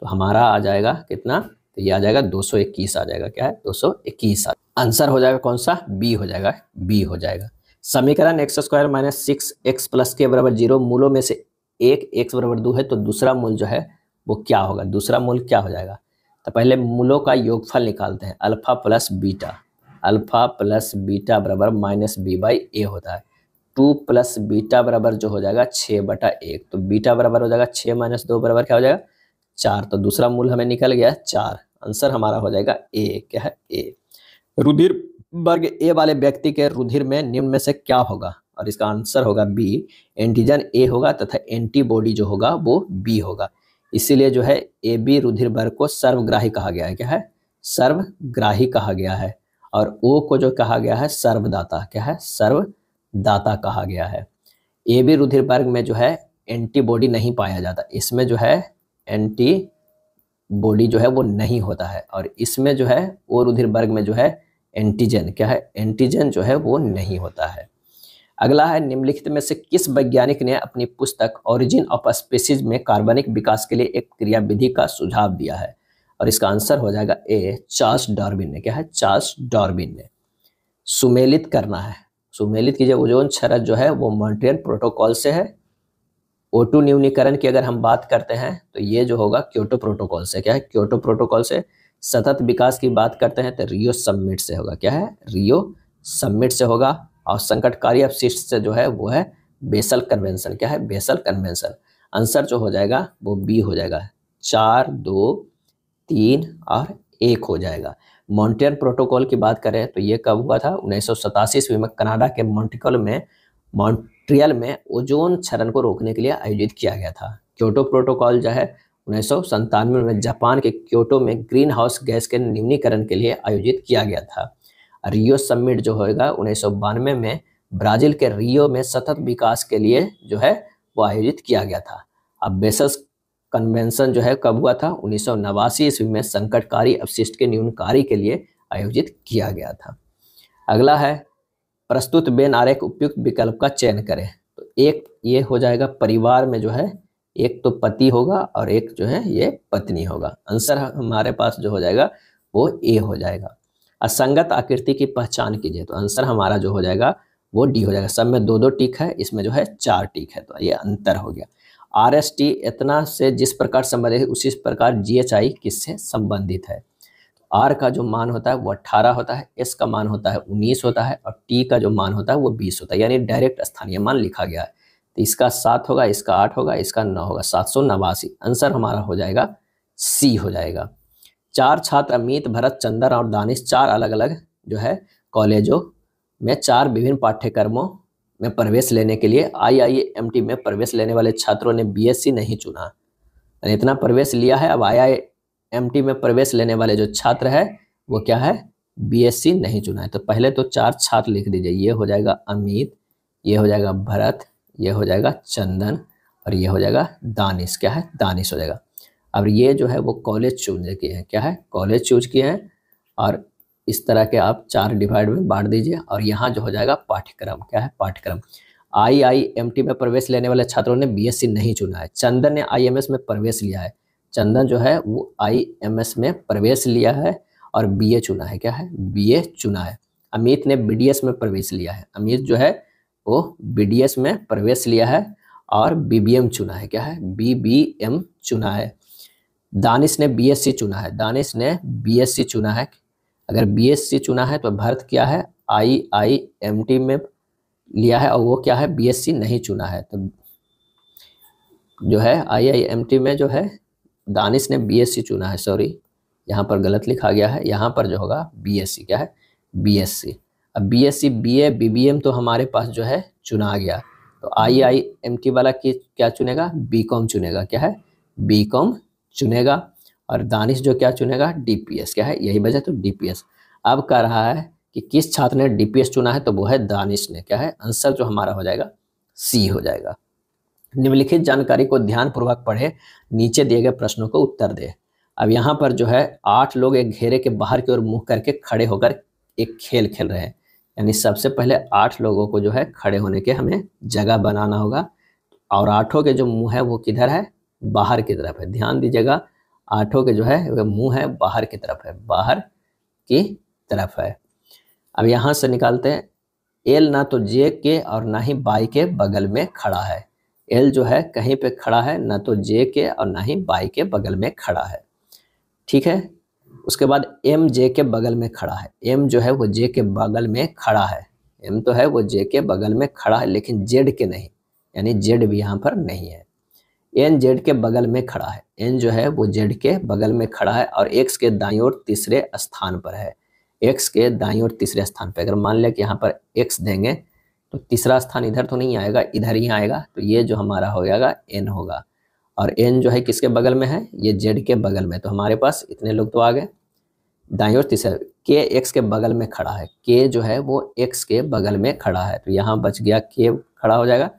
तो हमारा आ जाएगा कितना, तो ये आ जाएगा 221 आ जाएगा, क्या है 221। आंसर हो जाएगा कौन सा बी हो जाएगा, बी हो जाएगा। समीकरण x² - 6x + k बराबर 0 मूलों में से एक x बराबर 2 है, तो दूसरा मूल जो है वो क्या होगा, दूसरा मूल क्या हो जाएगा। तो पहले मूलों का योगफल निकालते हैं। Alpha plus beta, alpha plus beta बराबर -b/a होता है। 2 + बीटा बराबर जो हो जाएगा 6/1, तो बीटा बराबर हो जाएगा 6 - 2 बराबर क्या हो जाएगा 4, तो दूसरा मूल हमें निकल गया 4। आंसर हमारा हो जाएगा ए, क्या है ए। रुधिर वर्ग ए वाले व्यक्ति के रुधिर में निम्न में से क्या होगा, और इसका आंसर होगा बी, एंटीजन ए होगा तथा एंटीबॉडी जो होगा वो बी होगा। इसीलिए जो है ए बी रुधिर वर्ग को सर्वग्राही कहा गया है, क्या है सर्वग्राही कहा गया है। और ओ को जो कहा गया है सर्वदाता, क्या है सर्वदाता कहा गया है। ए बी रुधिर वर्ग में जो है एंटीबॉडी नहीं पाया जाता, इसमें जो है एंटीबॉडी जो है वो नहीं होता है, और इसमें जो है ओ रुधिर वर्ग में जो है एंटीजन, क्या है एंटीजन जो है वो नहीं होता है। अगला है निम्नलिखित में से किस वैज्ञानिक ने अपनी पुस्तक ओरिजिन ऑफ स्पीसीज में कार्बनिक विकास के लिए एक क्रियाविधि का सुझाव दिया है, और इसका आंसर हो जाएगा ए, चार्ल्स डार्विन ने, क्या है चार्ल्स डार्विन ने। सुमेलित करना है, सुमेलित कीजिए। ओजोन क्षरक जो है वो मॉन्ट्रियल प्रोटोकॉल से है। O2 न्यूनीकरण की अगर हम बात करते हैं तो ये जो होगा क्योटो प्रोटोकॉल से, क्या है क्योटो प्रोटोकॉल से। सतत विकास की बात करते हैं तो रियो समिट से होगा, क्या है रियो समिट से होगा। और संकटकारी अपशिष्ट से जो है वो है बेसल कन्वेंशन, क्या है बेसल कन्वेंशन। आंसर जो हो जाएगा वो बी हो जाएगा, 4 2 3 और 1 हो जाएगा। मॉन्ट्रियल प्रोटोकॉल की बात करें तो ये कब हुआ था? 1987 ईस्वी में कनाडा के मॉन्ट्रियल में ओजोन क्षरण को रोकने के लिए आयोजित किया गया था। क्योटो प्रोटोकॉल जो है 1997 में जापान के क्योटो में ग्रीन हाउस गैस के न्यूनीकरण के लिए आयोजित किया गया था। रियो समिट जो होगा 1992 में ब्राजील के रियो में सतत विकास के लिए जो है वो आयोजित किया गया था। अब बेसल्स कन्वेंशन जो है कब हुआ था? 1989 ईस्वी में संकटकारी अपशिष्ट के न्यूनकारी के लिए आयोजित किया गया था। अगला है प्रस्तुत वेन आरेख उपयुक्त विकल्प का चयन करें। तो एक ये हो जाएगा परिवार में जो है एक तो पति होगा और एक जो है ये पत्नी होगा। आंसर हमारे पास जो हो जाएगा वो ए हो जाएगा। असंगत आकृति की पहचान कीजिए। तो आंसर हमारा जो हो जाएगा वो डी हो जाएगा। सब में 2-2 टिक है, इसमें जो है 4 टिक है, तो ये अंतर हो गया। RST इतना से जिस प्रकार संबंधित है उसी प्रकार GHI किससे संबंधित है? तो R का जो मान होता है वो 18 होता है, S का मान होता है 19 होता है और T का जो मान होता है वो 20 होता है, यानी डायरेक्ट स्थानीय मान लिखा गया है। तो इसका 7 होगा, इसका 8 होगा, इसका 9 होगा, 789। आंसर हमारा हो जाएगा सी हो जाएगा। 4 छात्र अमित, भरत, चंदन और दानिश 4 अलग अलग जो है कॉलेजों में 4 विभिन्न पाठ्यक्रमों में प्रवेश लेने के लिए IIMT में प्रवेश लेने वाले छात्रों ने BSc नहीं चुना। इतना प्रवेश लिया है, अब IIMT में प्रवेश लेने वाले जो छात्र है वो क्या है? BSc नहीं चुना है। तो पहले तो 4 छात्र लिख दीजिए। ये हो जाएगा अमित, ये हो जाएगा भरत, ये हो जाएगा चंदन और ये हो जाएगा दानिश। क्या है? दानिश हो जाएगा। अब ये जो है वो कॉलेज चूज किए हैं। क्या है? कॉलेज चूज किए हैं और इस तरह के आप 4 डिवाइड में बांट दीजिए और यहाँ जो हो जाएगा पाठ्यक्रम। क्या है? पाठ्यक्रम। IIMT में प्रवेश लेने वाले छात्रों ने BSc नहीं चुना है। चंदन ने IMS में प्रवेश लिया है। चंदन जो है वो IMS में प्रवेश लिया है और BA चुना है। क्या है? BA चुना है। अमित ने BDS में प्रवेश लिया है। अमित जो है वो BDS में प्रवेश लिया है और BBM चुना है। क्या है? BBM चुना है। दानिश ने BSc चुना है। दानिश ने BSc चुना है। अगर BSc चुना है तो भरत क्या है? IIMT में लिया है और वो क्या है? BSc नहीं चुना है। तो जो है IIMT में जो है दानिश ने BSc चुना है। सॉरी, यहाँ पर गलत लिखा गया है। यहाँ पर जो होगा BSc। क्या है? BSc। अब BSc BA BBM तो हमारे पास जो है चुना गया। तो IIMT वाला की क्या चुनेगा? BCom चुनेगा। क्या है? BCom चुनेगा। और दानिश जो क्या चुनेगा? DPS। क्या है? यही वजह, तो DPS। अब कह रहा है कि किस छात्र ने DPS चुना है? तो वो है दानिश ने। क्या है? आंसर जो हमारा हो जाएगा सी हो जाएगा। निम्नलिखित जानकारी को ध्यानपूर्वक पढ़े, नीचे दिए गए प्रश्नों को उत्तर दे। अब यहाँ पर जो है 8 लोग एक घेरे के बाहर की ओर मुंह करके खड़े होकर एक खेल खेल रहे हैं। यानी सबसे पहले 8 लोगों को जो है खड़े होने के हमें जगह बनाना होगा और 8 के जो मुंह है वो किधर है? बाहर की तरफ है। ध्यान दीजिएगा, 8 के जो है वो मुंह है बाहर की तरफ है, बाहर की तरफ है। अब यहाँ से निकालते हैं। एल ना तो जे के और ना ही बाई के बगल में खड़ा है। एल जो है कहीं पे खड़ा है, ना तो जे के और ना ही बाई के बगल में खड़ा है। ठीक है। उसके बाद एम जे के बगल में खड़ा है। एम जो है वो जे के बगल में खड़ा है। एम तो है वो जे के बगल में खड़ा है लेकिन जेड के नहीं, यानी जेड भी यहाँ पर नहीं है। एन जेड के बगल में खड़ा है। एन जो है वो जेड के बगल में खड़ा है और एक्स के दाईं ओर तीसरे स्थान पर है। एक्स के दाईं ओर तीसरे स्थान पर। अगर मान लिया कि यहाँ पर एक्स देंगे तो तीसरा स्थान इधर तो नहीं आएगा, इधर ही आएगा। तो ये जो हमारा हो जाएगा एन होगा। और एन जो है किसके बगल में है? ये जेड के बगल में। तो हमारे पास इतने लोग तो आ गए। दाईं ओर तीसरा के एक्स के बगल में खड़ा है। के जो है वो एक्स के बगल में खड़ा है, तो यहाँ बच गया के खड़ा हो जाएगा।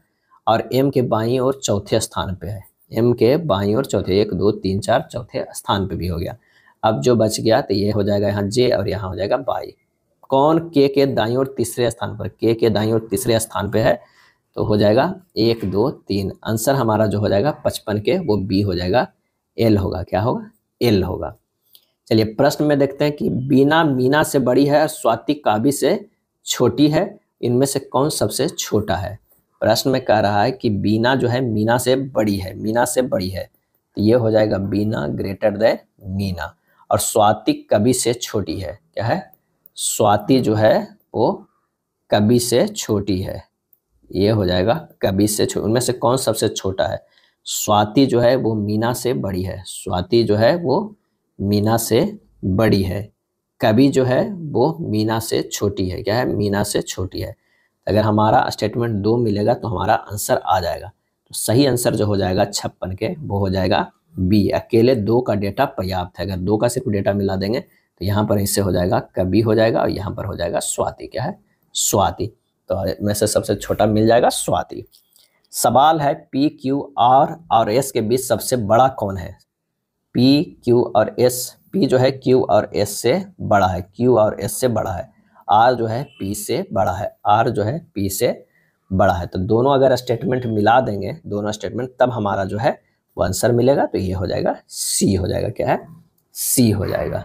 और एम के बाईं ओर चौथे स्थान पे है। एम के बाईं ओर चौथे, 1 2 3 4 चौथे स्थान पे भी हो गया। अब जो बच गया तो ये हो जाएगा यहाँ जे और यहाँ हो जाएगा बाई। कौन के दाईं ओर तीसरे स्थान पर? के दाईं ओर तीसरे स्थान पे है, तो हो जाएगा 1 2 3। आंसर हमारा जो हो जाएगा 55 के वो बी हो जाएगा, एल होगा। क्या होगा? एल होगा। चलिए प्रश्न में देखते हैं कि बीना मीना से बड़ी है और स्वाति काबी से छोटी है, इनमें से कौन सबसे छोटा है? प्रश्न में कह रहा है कि बीना जो है मीना से बड़ी है, मीना से बड़ी है, तो ये हो जाएगा बीना ग्रेटर देन मीना। और स्वाति कवि से छोटी है। क्या है? स्वाति जो है वो कवि से छोटी है, ये हो जाएगा कवि से छोटी। उनमें से कौन सबसे छोटा है? स्वाति जो है वो मीना से बड़ी है। स्वाति जो है वो मीना से बड़ी है। कभी जो है वो मीना से छोटी है। क्या है? मीना से छोटी है। अगर हमारा स्टेटमेंट 2 मिलेगा तो हमारा आंसर आ जाएगा। तो सही आंसर जो हो जाएगा 56 के वो हो जाएगा बी। अकेले 2 का डेटा पर्याप्त है। अगर 2 का सिर्फ डेटा मिला देंगे तो यहाँ पर इससे हो जाएगा कभी हो जाएगा और यहाँ पर हो जाएगा स्वाति। क्या है? स्वाति। तो में से सबसे छोटा मिल जाएगा स्वाति। सवाल है पी क्यू आर और एस के बीच सबसे बड़ा कौन है? पी क्यू और एस। पी जो है क्यू और एस से बड़ा है, क्यू और एस से बड़ा है। आर जो है पी से बड़ा है, आर जो है पी से बड़ा है। तो दोनों अगर स्टेटमेंट मिला देंगे, दोनों स्टेटमेंट, तब हमारा जो है वो आंसर मिलेगा। तो ये हो जाएगा सी हो जाएगा। क्या है? सी हो जाएगा।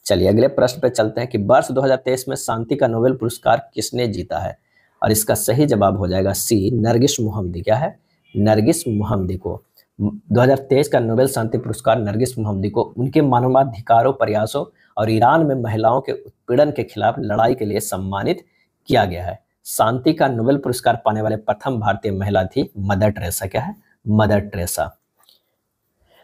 चलिए अगले प्रश्न पे चलते हैं कि वर्ष 2023 में शांति का नोबेल पुरस्कार किसने जीता है? और इसका सही जवाब हो जाएगा सी, नरगिस मोहम्मदी। क्या है? नरगिस मोहम्मदी को 2023 का नोबेल शांति पुरस्कार नरगिस मोहम्मदी को उनके मानवाधिकारों प्रयासों और ईरान में महिलाओं के उत्पीड़न के खिलाफ लड़ाई के लिए सम्मानित किया गया है। शांति का नोबेल पुरस्कार पाने वाले प्रथम भारतीय महिला थी मदर टेरेसा। क्या है? Mother Teresa.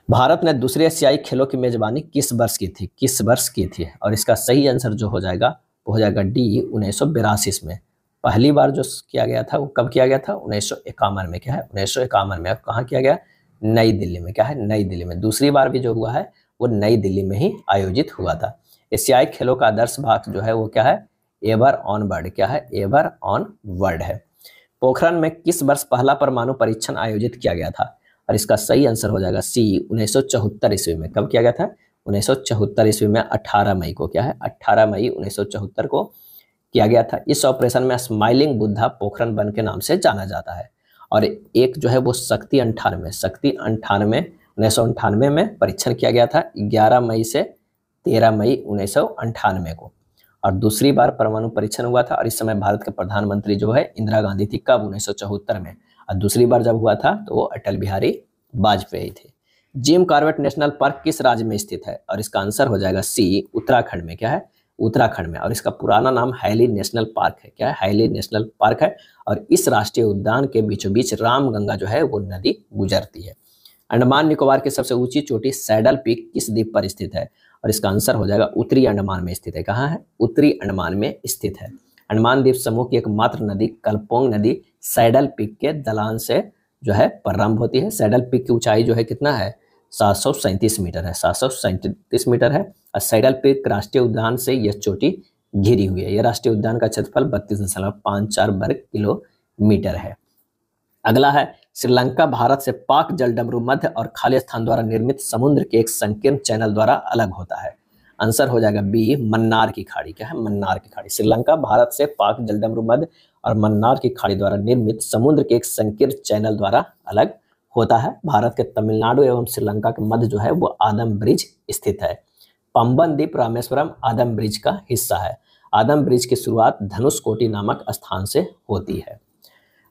भारत ने दूसरे एशियाई खेलों की मेजबानी किस वर्ष की थी? किस वर्ष की थी? और इसका सही आंसर जो हो जाएगा वो हो जाएगा डी, 1982 में। पहली बार जो किया गया था वो कब किया गया था? 1951 में। क्या है? 1951 में। अब कहाँ किया गया? नई दिल्ली में। क्या है? नई दिल्ली में। दूसरी बार भी जो हुआ है वो नई दिल्ली में ही आयोजित हुआ था। एशियाई खेलों का आदर्श भाग जो है वो क्या है? Ever on word. क्या है? एवर ऑन वर्ड है। पोखरण में किस वर्ष पहला परमाणु परीक्षण आयोजित किया गया था? और इसका सही आंसर हो जाएगा सी, 1974 ईस्वी में। कब किया गया था? 1974 ईस्वी में 18 मई को। क्या है? 18 मई 1974 को किया गया था। इस ऑपरेशन में स्माइलिंग बुद्धा पोखरण वन के नाम से जाना जाता है। और एक जो है वो शक्ति 98 1998 में परीक्षण किया गया था, 11 मई से 13 मई 1998 को। और दूसरी बार परमाणु परीक्षण हुआ था और इस समय भारत के प्रधानमंत्री जो है इंदिरा गांधी थी। कब? 1974 में। और दूसरी बार जब हुआ था तो वो अटल बिहारी वाजपेयी थे। जिम कॉर्बेट नेशनल पार्क किस राज्य में स्थित है? और इसका आंसर हो जाएगा सी, उत्तराखंड में। क्या है? उत्तराखंड में। और इसका पुराना नाम हैली नेशनल पार्क है। क्या है? हैली नेशनल पार्क है। और इस राष्ट्रीय उद्यान के बीचों बीच रामगंगा जो है वो नदी गुजरती है। अंडमान निकोबार की सबसे ऊंची चोटी सैडल पीक किस द्वीप पर स्थित है? और इसका आंसर हो जाएगा उत्तरी अंडमान में स्थित है। कहाँ है? उत्तरी अंडमान में स्थित है। अंडमान द्वीप समूह की एकमात्र नदी कल्पोंग नदी सैडल पीक के ढलान से जो है प्रारंभ होती है। सैडल पीक की ऊंचाई जो है कितना है? 737 मीटर है। 737 मीटर है। और सैडल पीक राष्ट्रीय उद्यान से यह चोटी घिरी हुई है। यह राष्ट्रीय उद्यान का क्षेत्रफल 32.54 वर्ग किलोमीटर है। अगला है श्रीलंका भारत से पाक जलडमरू मध्य और खाली स्थान द्वारा निर्मित समुद्र के एक संकीर्ण चैनल द्वारा अलग होता है। आंसर हो जाएगा बी, मन्नार की खाड़ी। क्या है? मन्नार की खाड़ी। श्रीलंका भारत से पाक जलडमरू मध्य और मन्नार की खाड़ी द्वारा निर्मित समुद्र के एक संकीर्ण चैनल द्वारा अलग होता है। भारत के तमिलनाडु एवं श्रीलंका के मध्य जो है वो आदम ब्रिज स्थित है। पंबन द्वीप रामेश्वरम आदम ब्रिज का हिस्सा है। आदम ब्रिज की शुरुआत धनुषकोटी नामक स्थान से होती है।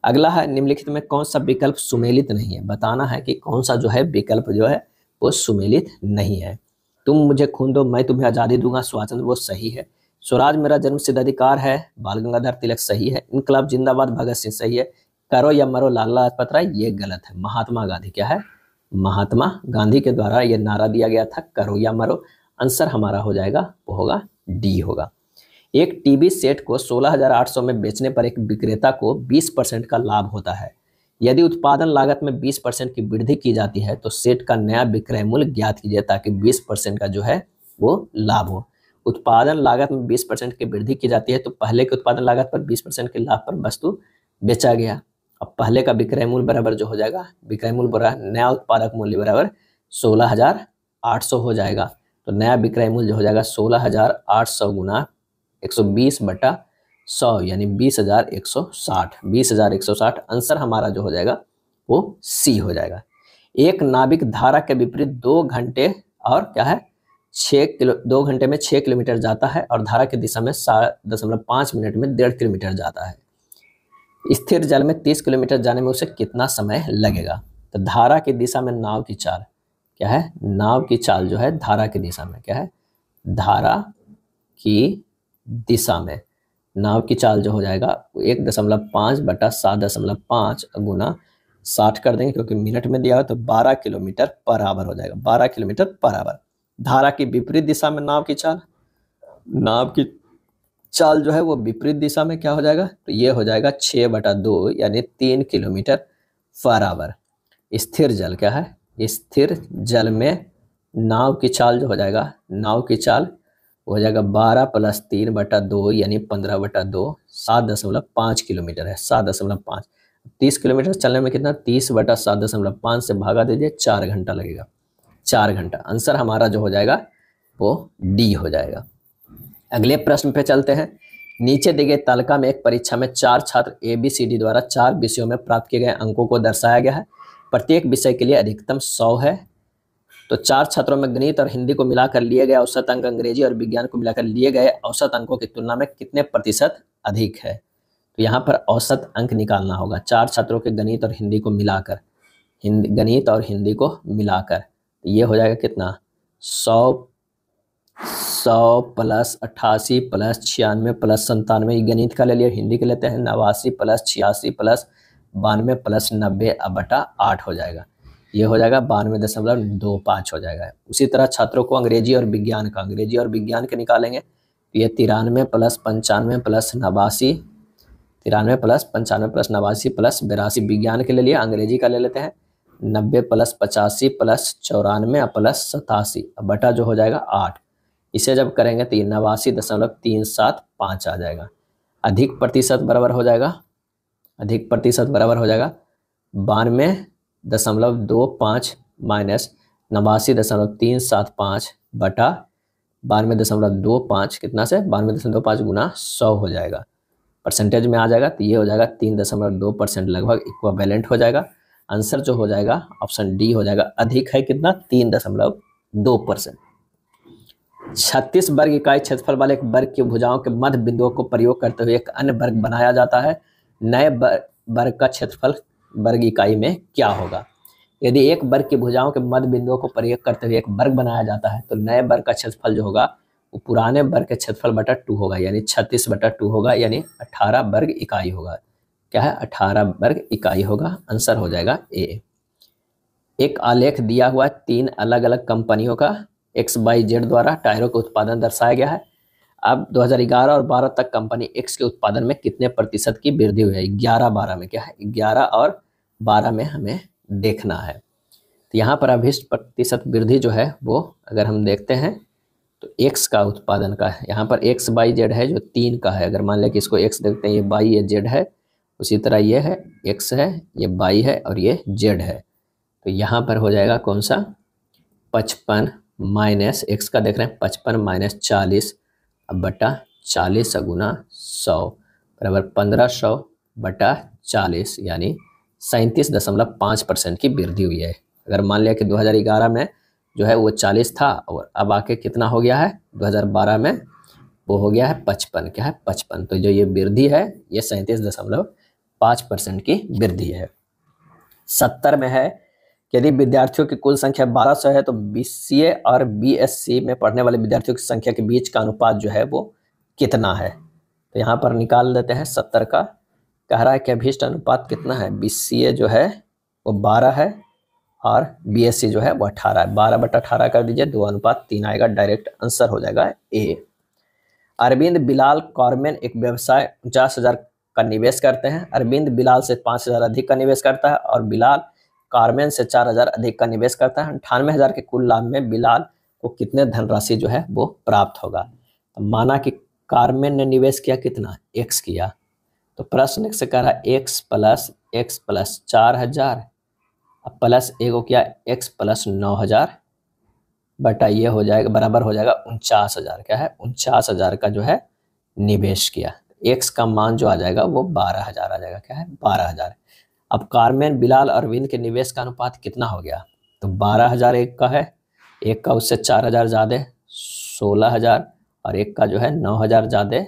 अगला है निम्नलिखित में कौन सा विकल्प सुमेलित नहीं है? बताना है कि कौन सा जो है विकल्प जो है वो सुमेलित नहीं है। तुम मुझे खून दो मैं तुम्हें आजादी दूंगा, स्वातंत्र, वो सही है। स्वराज मेरा जन्मसिद्ध अधिकार है, बाल गंगाधर तिलक सही है। इनकलाब जिंदाबाद भगत सिंह सही है। करो या मरो लाला लाजपत राय ये गलत है। महात्मा गांधी। क्या है? महात्मा गांधी के द्वारा यह नारा दिया गया था, करो या मरो। आंसर हमारा हो जाएगा वो होगा डी होगा। एक टीवी सेट को 16,800 में बेचने पर एक विक्रेता को 20% का लाभ होता है। यदि उत्पादन लागत में 20% की वृद्धि की जाती है तो सेट का नया विक्रय मूल्य ज्ञात कीजिए ताकि 20% का जो है वो लाभ हो। उत्पादन लागत में 20% की वृद्धि की जाती है तो पहले के उत्पादन लागत पर 20% के लाभ पर वस्तु बेचा गया। अब पहले का विक्रय मूल्य बराबर जो हो जाएगा, विक्रय मूल्य बराबर नया उत्पादक मूल्य बराबर 16,800 हो जाएगा। तो नया विक्रय मूल्य जो हो जाएगा 16,800 गुना 120/100 यानी 20,160। 20,160 आंसर हमारा जो हो जाएगा वो सी हो जाएगा। एक नाविक धारा के विपरीत 2 घंटे और क्या है 2 घंटे में 6 किलोमीटर जाता है और धारा की दिशा में 7.5 मिनट में 1.5 किलोमीटर जाता है। स्थिर जल में 30 किलोमीटर जाने में उसे कितना समय लगेगा? तो धारा की दिशा में नाव की चाल क्या है? नाव की चाल जो है धारा की दिशा में क्या है? धारा की दिशा में नाव की चाल जो हो जाएगा 1.5/7.5 गुना 60 कर देंगे क्योंकि मिनट में दिया है तो 12 किलोमीटर पर आवर हो जाएगा। 12 किलोमीटर पर आवर। धारा की विपरीत दिशा में नाव की चाल नाव की चाल जो है वो विपरीत दिशा में क्या हो जाएगा, तो ये हो जाएगा 6/2 यानी 3 किलोमीटर पर आवर। स्थिर जल क्या है, स्थिर जल में नाव की चाल जो हो जाएगा, नाव की चाल हो जाएगा 12 + 3/2 यानी 15/2, 7.5 किलोमीटर है, 7.5। 30 किलोमीटर चलने में कितना, 30/7.5 से भागा दीजिए, 4 घंटा लगेगा, 4 घंटा। आंसर हमारा जो हो जाएगा वो डी हो जाएगा। अगले प्रश्न पे चलते हैं। नीचे दिए गए तालिका में एक परीक्षा में 4 छात्र ABCD द्वारा 4 विषयों में प्राप्त किए गए अंकों को दर्शाया गया है। प्रत्येक विषय के लिए अधिकतम 100 है। तो 4 छात्रों में गणित और हिंदी को मिलाकर लिए गए औसत अंक अंग्रेजी और विज्ञान को मिलाकर लिए गए औसत अंकों की तुलना में कितने प्रतिशत अधिक है। तो यहाँ पर औसत अंक निकालना होगा 4 छात्रों के गणित और हिंदी को मिलाकर, गणित और हिंदी को मिलाकर ये हो जाएगा कितना, 100 + 88 + 96 + 97, गणित का ले लिया, हिंदी के लेते हैं 89 + 86 + 92 + 90/8 हो जाएगा। ये हो जाएगा 92.25 हो जाएगा। उसी तरह छात्रों को अंग्रेजी और विज्ञान का, अंग्रेजी और विज्ञान के निकालेंगे तो ये 93 + 95 + 89, 93 + 95 + 89 + 82 विज्ञान के ले लिया, अंग्रेजी का ले लेते हैं 90 + 85 + 94 + 87 बटा जो हो जाएगा 8। इसे जब करेंगे तो ये 89.375 आ जाएगा। अधिक प्रतिशत बराबर हो जाएगा, अधिक प्रतिशत बराबर हो जाएगा 92.25 माइनस 89.375 बटा 92.25 कितना से 92.25 गुना 100 हो जाएगा। परसेंटेज में आ जाएगा तो ये हो जाएगा 3.2% लगभग इक्विवेलेंट हो जाएगा। आंसर जो हो जाएगा ऑप्शन डी हो जाएगा। अधिक है कितना, 3.2%। 36 वर्ग इकाई क्षेत्रफल वाले एक वर्ग की भुजाओं के मध्य बिंदुओं को प्रयोग करते हुए एक अन्य वर्ग बनाया जाता है। नए वर्ग का क्षेत्रफल वर्ग इकाई में क्या होगा। यदि एक वर्ग की भुजाओं के मध्य बिंदुओं को प्रयोग करते हुए एक वर्ग बनाया जाता है तो नए वर्ग का क्षेत्रफल जो होगा वो पुराने वर्ग के क्षेत्रफल बटा 2 होगा, यानी 36/2 होगा, यानी 18 वर्ग इकाई होगा। क्या है, 18 वर्ग इकाई होगा। आंसर हो जाएगा ए। एक आलेख दिया हुआ 3 अलग अलग कंपनियों का XYZ द्वारा टायरों का उत्पादन दर्शाया गया है। अब 2011 और 12 तक कंपनी X के उत्पादन में कितने प्रतिशत की वृद्धि हुई है। 11-12 में क्या है, 11 और 12 में हमें देखना है। तो यहाँ पर अभिष्ट प्रतिशत वृद्धि जो है वो अगर हम देखते हैं तो X का उत्पादन का है। यहाँ पर XYZ है जो 3 का है। अगर मान लें कि इसको X देखते हैं, ये Y ये Z है, उसी तरह ये है X है, ये Y है और ये Z है। तो यहाँ पर हो जाएगा कौन सा, 55 माइनस X का देख रहे हैं 55 माइनस 40 बटा 40 गुना 100 बराबर 1500 बटा 40, यानी 37.5% की वृद्धि हुई है। अगर मान लिया कि 2011 में जो है वो 40 था और अब आके कितना हो गया है 2012 में वो हो गया है 55, क्या है 55। तो जो ये वृद्धि है ये 37.5% की वृद्धि है। 70 में है यदि विद्यार्थियों की कुल संख्या 1200 है तो BCA और BSc में पढ़ने वाले विद्यार्थियों की संख्या के बीच का अनुपात जो है वो कितना है। तो यहाँ पर निकाल लेते हैं 70 का। कह रहा है कि अभीष्ट अनुपात कितना है, BCA जो है वो 12 है और BSc जो है वो 18 है। 12/18 कर दीजिए, 2:3 आएगा, डायरेक्ट आंसर हो जाएगा ए। अरविंद बिलाल कॉर्मेन एक व्यवसाय 49,000 का निवेश करते हैं। अरविंद बिलाल से 5,000 अधिक का निवेश करता है और बिलाल कार्मेन से 4,000 अधिक का निवेश करता है। 98,000 के कुल लाभ में बिलाल को कितने धनराशि जो है वो प्राप्त होगा। तो माना कि कार्मेन ने निवेश किया कितना, X किया, तो प्रश्न से कह रहा है X + 4,000 प्लस एगो किया X + 9,000 बटा ये हो जाएगा बराबर हो जाएगा 49,000। क्या है, 49,000 का जो है निवेश किया। X का मान जो आ जाएगा वो 12,000 आ जाएगा। क्या है, 12,000। अब कार्मेन बिलाल अरविंद के निवेश का अनुपात कितना हो गया, तो 12,000 एक का है, एक का उससे 4,000 ज़्यादा 16,000 और एक का जो है 9,000 ज़्यादा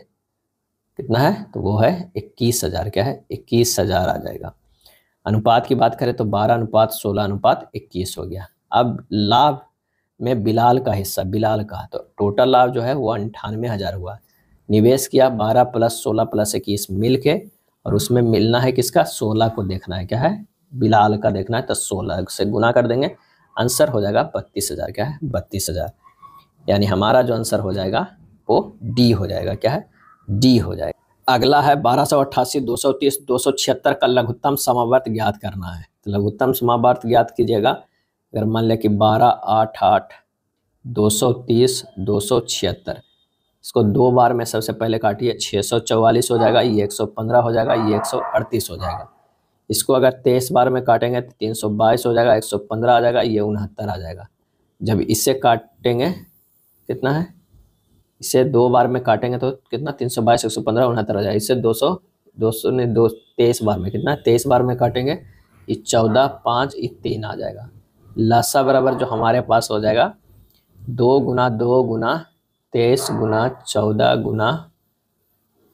कितना है, तो वो है 21,000। क्या है, 21,000 आ जाएगा। अनुपात की बात करें तो 12:16:21 हो गया। अब लाभ में बिलाल का हिस्सा, बिलाल का, तो टोटल लाभ जो है वो 98,000 हुआ। निवेश किया 12 + 16 + 21 मिल के, और उसमें मिलना है किसका, 16 को देखना है। क्या है, बिलाल का देखना है, तो 16 से गुना कर देंगे, आंसर हो जाएगा 32,000। क्या है, 32,000। यानी हमारा जो आंसर हो जाएगा वो डी हो जाएगा। क्या है? डी हो जाएगा। अगला है 1288, 230, 276 का लघुत्तम समावर्त ज्ञात करना है। तो लघुत्तम समावर्त ज्ञात कीजिएगा। अगर मान लिया कि 12, 8, 8, 230, 276, इसको 2 बार में सबसे पहले काटिए, 644 हो जाएगा, ये 115 हो जाएगा, ये 138 हो जाएगा। इसको अगर 23 बार में काटेंगे तो 322 हो जाएगा, 115 आ जाएगा, ये 69 आ जाएगा। जब इससे काटेंगे कितना है, इसे 2 बार में काटेंगे तो कितना, 322, 115, 69 आ जाएगा। इससे 23 बार में कितना, 23 बार में काटेंगे, ये 14, 5, ये 3 आ जाएगा। लसा बराबर जो हमारे पास हो जाएगा 2 गुना 2 गुना 23 गुना 14 गुना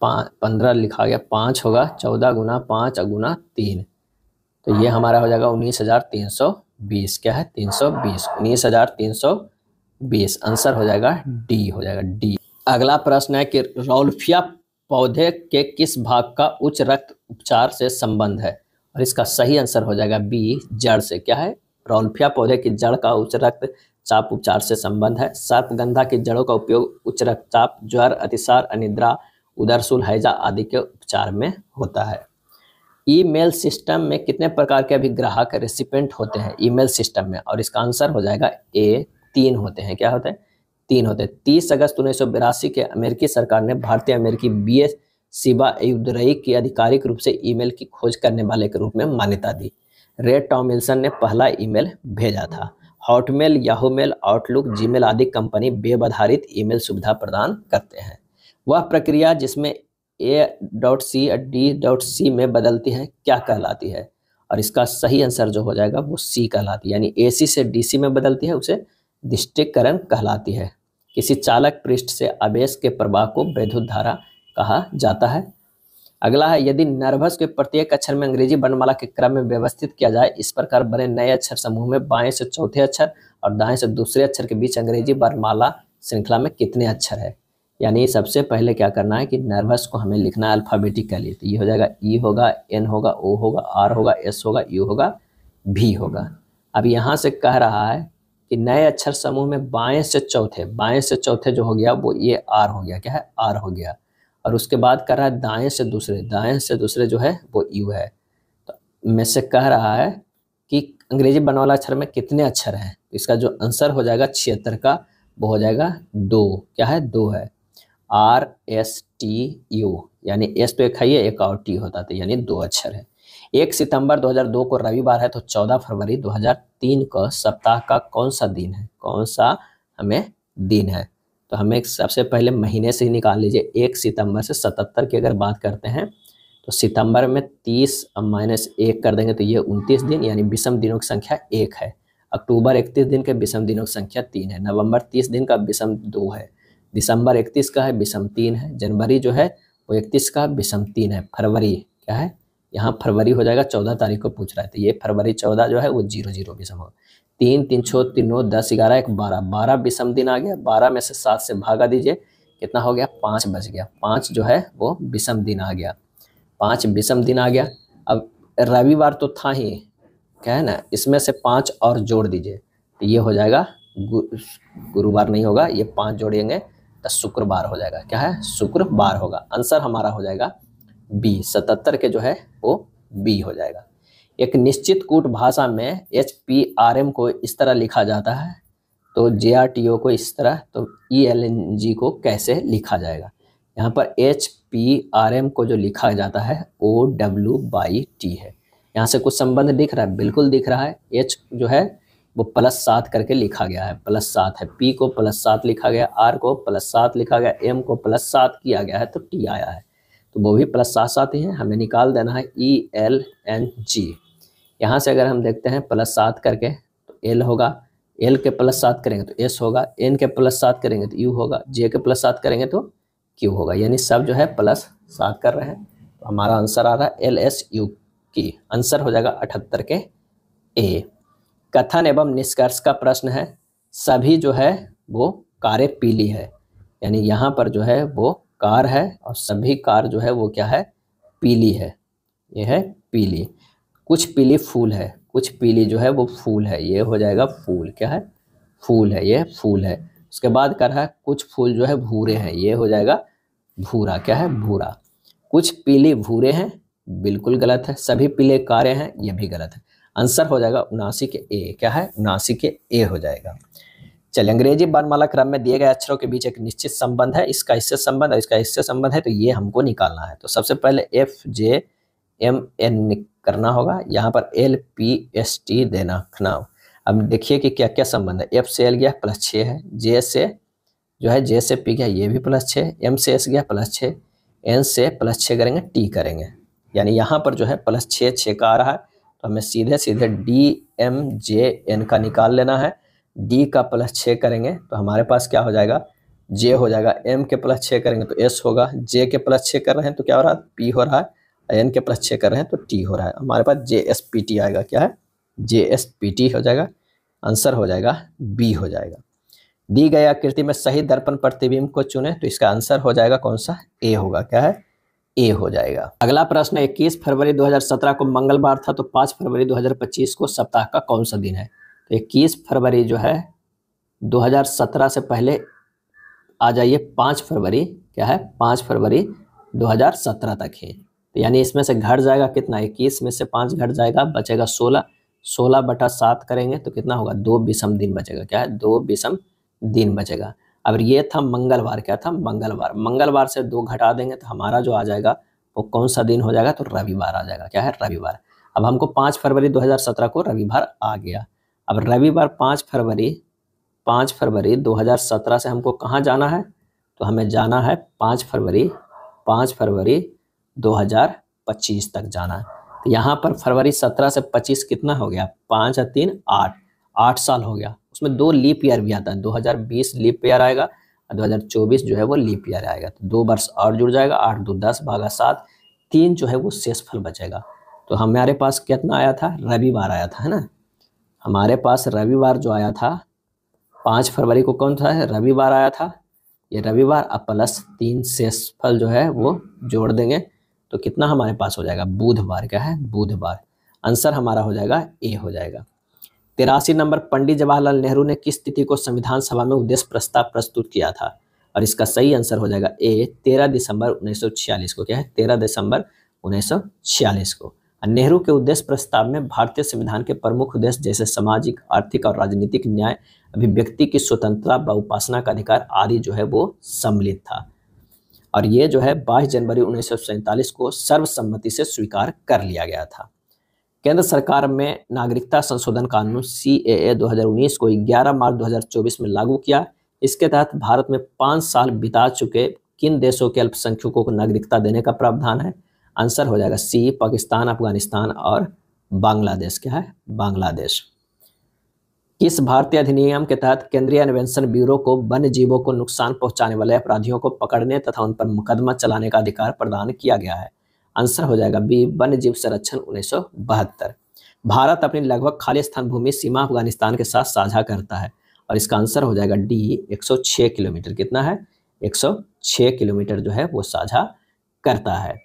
15 लिखा गया, 5 होगा, 14 गुना 5 गुना 3, तो ये हमारा हो जाएगा 19,320। क्या है? 320, 19,320। आंसर हो जाएगा डी, हो जाएगा डी। अगला प्रश्न है कि रौल्फिया पौधे के किस भाग का उच्च रक्त उपचार से संबंध है, और इसका सही आंसर हो जाएगा बी, जड़ से। क्या है? रौल्फिया पौधे की जड़ का उच्च रक्तचाप उपचार से संबंध है। सर्पगंधा की जड़ों का उपयोग उच्च रक्तचाप, ज्वर, अतिसार, अनिद्रा, उदरशूल, हैजा आदि के उपचार में होता है। ईमेल सिस्टम में कितने प्रकार के अभिग्राहक रेसिपेंट होते हैं ईमेल सिस्टम में, और इसका आंसर हो जाएगा ए, 3 होते हैं। क्या होते हैं? 3 होते हैं। 30 अगस्त 1982 के अमेरिकी सरकार ने भारतीय अमेरिकी B.S. शिबा अयुदरई की आधिकारिक रूप से ईमेल की खोज करने वाले के रूप में मान्यता दी। रे टॉमिल्सन ने पहला ईमेल भेजा था। Hotmail, Yahoo mail, Outlook, Gmail आदि कंपनी वेब आधारित ईमेल सुविधा प्रदान करते हैं। वह प्रक्रिया जिसमें A.C D.C में बदलती है क्या कहलाती है, और इसका सही आंसर जो हो जाएगा वो सी कहलाती है। यानी AC से DC में बदलती है, उसे दिष्टिकरण कहलाती है। किसी चालक पृष्ठ से आवेश के प्रवाह को वैद्युत धारा कहा जाता है। अगला है, यदि नर्वस के प्रत्येक अक्षर में अंग्रेजी वर्णमाला के क्रम में व्यवस्थित किया जाए, इस प्रकार बने नए अक्षर समूह में बाएं से चौथे अक्षर और दाएं से दूसरे अक्षर के बीच अंग्रेजी वर्णमाला श्रृंखला में कितने अक्षर है। यानी सबसे पहले क्या करना है कि नर्वस को हमें लिखना है अल्फाबेटिकली। तो ये हो जाएगा ई होगा, एन होगा, ओ होगा, आर होगा, एस होगा, यू होगा, भी होगा। अब यहाँ से कह रहा है कि नए अक्षर समूह में बाएं से चौथे जो हो गया वो ये आर हो गया। क्या है? आर हो गया। और उसके बाद कह रहा है दाएं से दूसरे जो है वो यू है। तो में से कह रहा है कि अंग्रेजी वर्णमाला अक्षर में कितने अक्षर हैं। इसका जो आंसर हो जाएगा 76 का, वो हो जाएगा 2। क्या है? 2 है। RSTU, यानी एस तो एक है, एक और टी होता था, यानी 2 अक्षर है। 1 सितंबर 2002 को रविवार है, तो 14 फरवरी 2003 को सप्ताह का कौन सा दिन है? कौन सा हमें दिन है? तो हमें सबसे पहले महीने से ही निकाल लीजिए। 1 सितंबर से 77 की अगर बात करते हैं तो सितंबर में 30 -1 कर देंगे तो ये 29 दिन, यानी विषम दिनों की संख्या 1 है। अक्टूबर 31 दिन के विषम दिनों की संख्या 3 है। नवंबर 30 दिन का विषम 2 है। दिसंबर 31 का है, विषम 3 है। जनवरी जो है वो 31 का विषम 3 है। फरवरी क्या है? यहाँ फरवरी हो जाएगा, 14 तारीख को पूछ रहा है, तो ये फरवरी 14 जो है वो 00 विषम होगा। 3 3 6 3 9 10 11 1 12, 12 विषम दिन आ गया। 12 में से 7 से भागा दीजिए, कितना हो गया? 5 बच गया। 5 जो है वो विषम दिन आ गया। 5 विषम दिन आ गया। अब रविवार तो था ही, क्या है ना, इसमें से 5 और जोड़ दीजिए, तो ये हो जाएगा गुरुवार नहीं होगा, ये 5 जोड़ेंगे तो शुक्रवार हो जाएगा। क्या है? शुक्रवार होगा। आंसर हमारा हो जाएगा बी, 77 के जो है वो बी हो जाएगा। एक निश्चित कूट भाषा में HPRM को इस तरह लिखा जाता है, तो JRTO को इस तरह, तो ELNG को कैसे लिखा जाएगा? यहाँ पर HPRM को जो लिखा जाता है OW/T है। यहाँ से कुछ संबंध दिख रहा है? बिल्कुल दिख रहा है। H जो है वो +7 करके लिखा गया है, +7 है। P को +7 लिखा गया, R को +7 लिखा गया, M को +7 किया गया है, तो T आया है, तो वो भी +7 ही है। हमें निकाल देना है ELNG। यहाँ से अगर हम देखते हैं +7 करके तो L होगा, L के +7 करेंगे तो S होगा, N के +7 करेंगे तो U होगा, J के +7 करेंगे तो Q होगा। यानी सब जो है +7 कर रहे हैं, तो हमारा आंसर आ रहा है LSU की। आंसर हो जाएगा 78 के A। कथन एवं निष्कर्ष का प्रश्न है, सभी जो है वो कारें पीली है। यानी यहाँ पर जो है वो कार है और सभी कार जो है वो क्या है? पीली है। ये है पीली। कुछ पीली फूल है, कुछ पीली जो है वो फूल है, ये हो जाएगा फूल। क्या है? फूल है, ये फूल है। उसके बाद कर रहा है कुछ फूल जो है भूरे हैं, ये हो जाएगा भूरा, क्या है भूरा। कुछ पीले भूरे हैं, बिल्कुल गलत है। सभी पीले कारे हैं, ये भी गलत है। आंसर हो जाएगा 79 के ए, क्या है 79 के ए हो जाएगा। चलिए, अंग्रेजी वर्णमाला क्रम में दिए गए अक्षरों के बीच एक निश्चित संबंध है, इसका इससे संबंध है, इसका इससे संबंध है, तो ये हमको निकालना है। तो सबसे पहले FJMN करना होगा, यहाँ पर LPST देना रखना। अब देखिए कि क्या क्या संबंध है। F से L गया +6 है, J से जो है J से P गया, ये भी +6, M से S गया +6, N से +6 करेंगे, T करेंगे, यानी यहाँ पर जो है +6 6 का आ रहा है, तो हमें सीधे सीधे DMJN का निकाल लेना है। D का +6 करेंगे तो हमारे पास क्या हो जाएगा, J हो जाएगा। M के +6 करेंगे तो S होगा, J के +6 कर रहे हैं तो क्या हो रहा है P हो रहा है, N के +6 कर रहे हैं तो T हो रहा है। हमारे पास JSPT आएगा, क्या है JSPT हो जाएगा। आंसर हो जाएगा B हो जाएगा। दी गई आकृति में सही दर्पण प्रतिबिंब को चुने, तो इसका आंसर हो जाएगा कौन सा, ए होगा, क्या है ए हो जाएगा। अगला प्रश्न 21 फरवरी 2017 को मंगलवार था, तो 5 फरवरी 2025 को सप्ताह का कौन सा दिन है। तो 21 फरवरी जो है 2017 से पहले आ जाइए, 5 फरवरी, क्या है 5 फरवरी 2017 तक है, तो यानी इसमें से घट जाएगा कितना, 21 में से 5 घट जाएगा, बचेगा 16, 16/7 करेंगे तो कितना होगा, 2 विषम दिन बचेगा, क्या है 2 विषम दिन बचेगा। अब ये था मंगलवार, क्या था मंगलवार, मंगलवार से 2 घटा देंगे तो हमारा जो आ जाएगा वो कौन सा दिन हो जाएगा, तो रविवार आ जाएगा, क्या है रविवार। अब हमको 5 फरवरी 2017 को रविवार आ गया। अब रविवार 5 फरवरी 2017 से हमको कहाँ जाना है, तो हमें जाना है 5 फरवरी 2025 तक जाना है। तो यहाँ पर फरवरी 17 से 25 कितना हो गया, 5 और 3 8, 8 साल हो गया। उसमें 2 लीप ईयर भी आता है, 2020 लीप ईयर आएगा और 2024 जो है वो लीप ईयर आएगा, तो 2 वर्ष और जुड़ जाएगा, 8 2 10 भागा 7, 3 जो है वो शेषफल बचेगा। तो हमारे पास कितना आया था, रविवार आया था, है ना। हमारे पास रविवार जो आया था 5 फरवरी को कौन था, रविवार आया था, ये रविवार अब +3 शेषफल जो है वो जोड़ देंगे तो कितना हमारे पास हो जाएगा, बुधवार, क्या है बुधवार। आंसर हमारा हो जाएगा ए हो जाएगा। 83 नंबर, पंडित जवाहरलाल नेहरू ने किस तिथि को संविधान सभा में उद्देश्य प्रस्ताव प्रस्तुत किया था, और इसका सही आंसर हो जाएगा ए 13 दिसंबर 1946 को, क्या है 13 दिसंबर 1946 को। नेहरू के उद्देश्य प्रस्ताव में भारतीय संविधान के प्रमुख उद्देश्य जैसे सामाजिक, आर्थिक और राजनीतिक न्याय, अभिव्यक्ति की स्वतंत्रता व उपासना का अधिकार आदि जो है वो सम्मिलित था, और ये जो है 22 जनवरी 1947 को सर्वसम्मति से स्वीकार कर लिया गया था। केंद्र सरकार में नागरिकता संशोधन कानून CAA 2019 को 11 मार्च 2024 में लागू किया। इसके तहत भारत में 5 साल बिता चुके किन देशों के अल्पसंख्यकों को नागरिकता देने का प्रावधान है। आंसर हो जाएगा सी, पाकिस्तान, अफगानिस्तान और बांग्लादेश, क्या है बांग्लादेश। किस भारतीय अधिनियम के तहत केंद्रीय अन्वेषण ब्यूरो को वन्य जीवों को नुकसान पहुंचाने वाले अपराधियों को पकड़ने तथा उन पर मुकदमा चलाने का अधिकार प्रदान किया गया है। आंसर हो जाएगा बी, वन्य जीव संरक्षण 1972। भारत अपनी लगभग खाली स्थान भूमि सीमा अफगानिस्तान के साथ साझा करता है, और इसका आंसर हो जाएगा डी, 106 किलोमीटर। कितना है, 106 किलोमीटर जो है वो साझा करता है।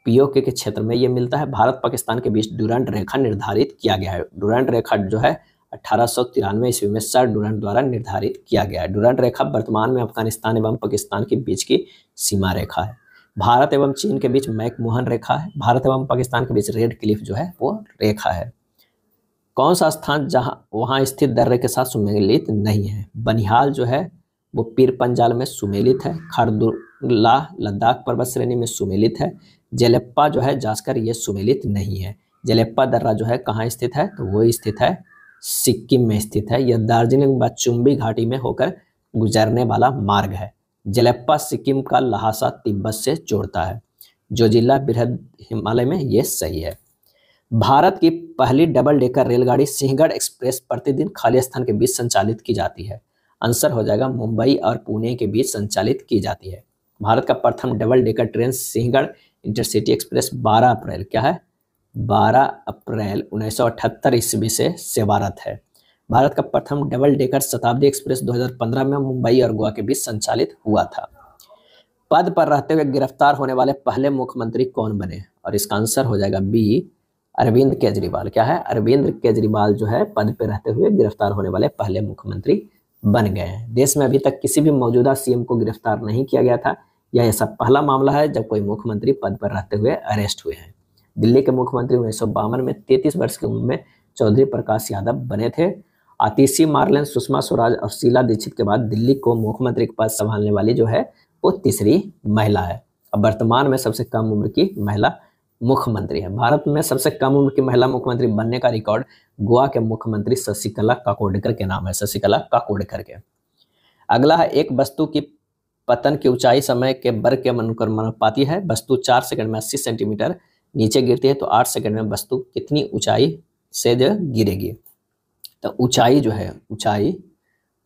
POK के क्षेत्र में ये मिलता है। भारत पाकिस्तान के बीच डुरांड रेखा निर्धारित किया गया है। डुरांड रेखा जो है 1893 ईस्वी में सर डुरांड द्वारा निर्धारित किया गया है। डुरांड रेखा वर्तमान में अफगानिस्तान एवं पाकिस्तान के बीच की सीमा रेखा है। भारत एवं चीन के बीच मैकमोहन रेखा है। भारत एवं पाकिस्तान के बीच रेड क्लिफ जो है वो रेखा है। कौन सा स्थान जहां वहां स्थित दर्रे के साथ सुमेलित नहीं है। बनिहाल जो है वो पीर पंजाल में सुमेलित है। खारदुल्ला लद्दाख पर्वत श्रेणी में सुमेलित है। जेलेप्पा जो है जास्कर ये सुमेलित नहीं है। जेलेप्पा दर्रा जो है कहाँ स्थित है, तो वो स्थित है सिक्किम में स्थित है। यह दार्जिलिंग व चुम्बी घाटी में होकर गुजरने वाला मार्ग है। जेलेप्पा सिक्किम का लहासा तिब्बत से जोड़ता है। जो जिला बृहद हिमालय में ये सही है। भारत की पहली डबल डेकर रेलगाड़ी सिंहगढ़ एक्सप्रेस प्रतिदिन खाली स्थान के बीच संचालित की जाती है। आंसर हो जाएगा मुंबई और पुणे के बीच संचालित की जाती है। भारत का प्रथम double decker train Sinhagad intercity express 12 अप्रैल क्या है 12 अप्रैल 1978 ईस्वी से सेवारत है। भारत का प्रथम डबल डेकर शताब्दी एक्सप्रेस 2015 में मुंबई और गोवा के बीच संचालित हुआ था। पद पर रहते हुए गिरफ्तार होने वाले पहले मुख्यमंत्री कौन बने, और इसका आंसर हो जाएगा बी, अरविंद केजरीवाल। क्या है, अरविंद केजरीवाल जो है पद पर रहते हुए गिरफ्तार होने वाले पहले मुख्यमंत्री बन गए हैं। देश में अभी तक किसी भी मौजूदा सीएम को गिरफ्तार नहीं किया गया था। यह ऐसा पहला मामला है जब कोई मुख्यमंत्री पद पर रहते हुए अरेस्ट हुए हैं। दिल्ली के मुख्यमंत्री 1952 में 33 वर्ष की उम्र में चौधरी प्रकाश यादव बने थे। आतिशी मार्लेन, सुषमा स्वराज और शीला दीक्षित के बाद दिल्ली को मुख्यमंत्री के पद संभालने वाली जो है वो तीसरी महिला है। अब वर्तमान में सबसे कम उम्र की महिला मुख्यमंत्री है। भारत में सबसे कम उम्र की महिला मुख्यमंत्री बनने का रिकॉर्ड गोवा के मुख्यमंत्री शशिकला काकोडकर के नाम है, शशिकला काकोडकर के। अगला है, एक वस्तु की पतन की ऊंचाई समय के वर्ग के अनुपाती है। वस्तु 4 सेकंड में 80 सेंटीमीटर नीचे गिरती है तो 8 सेकंड में वस्तु कितनी ऊंचाई से जो गिरेगी। तो ऊंचाई जो है, ऊंचाई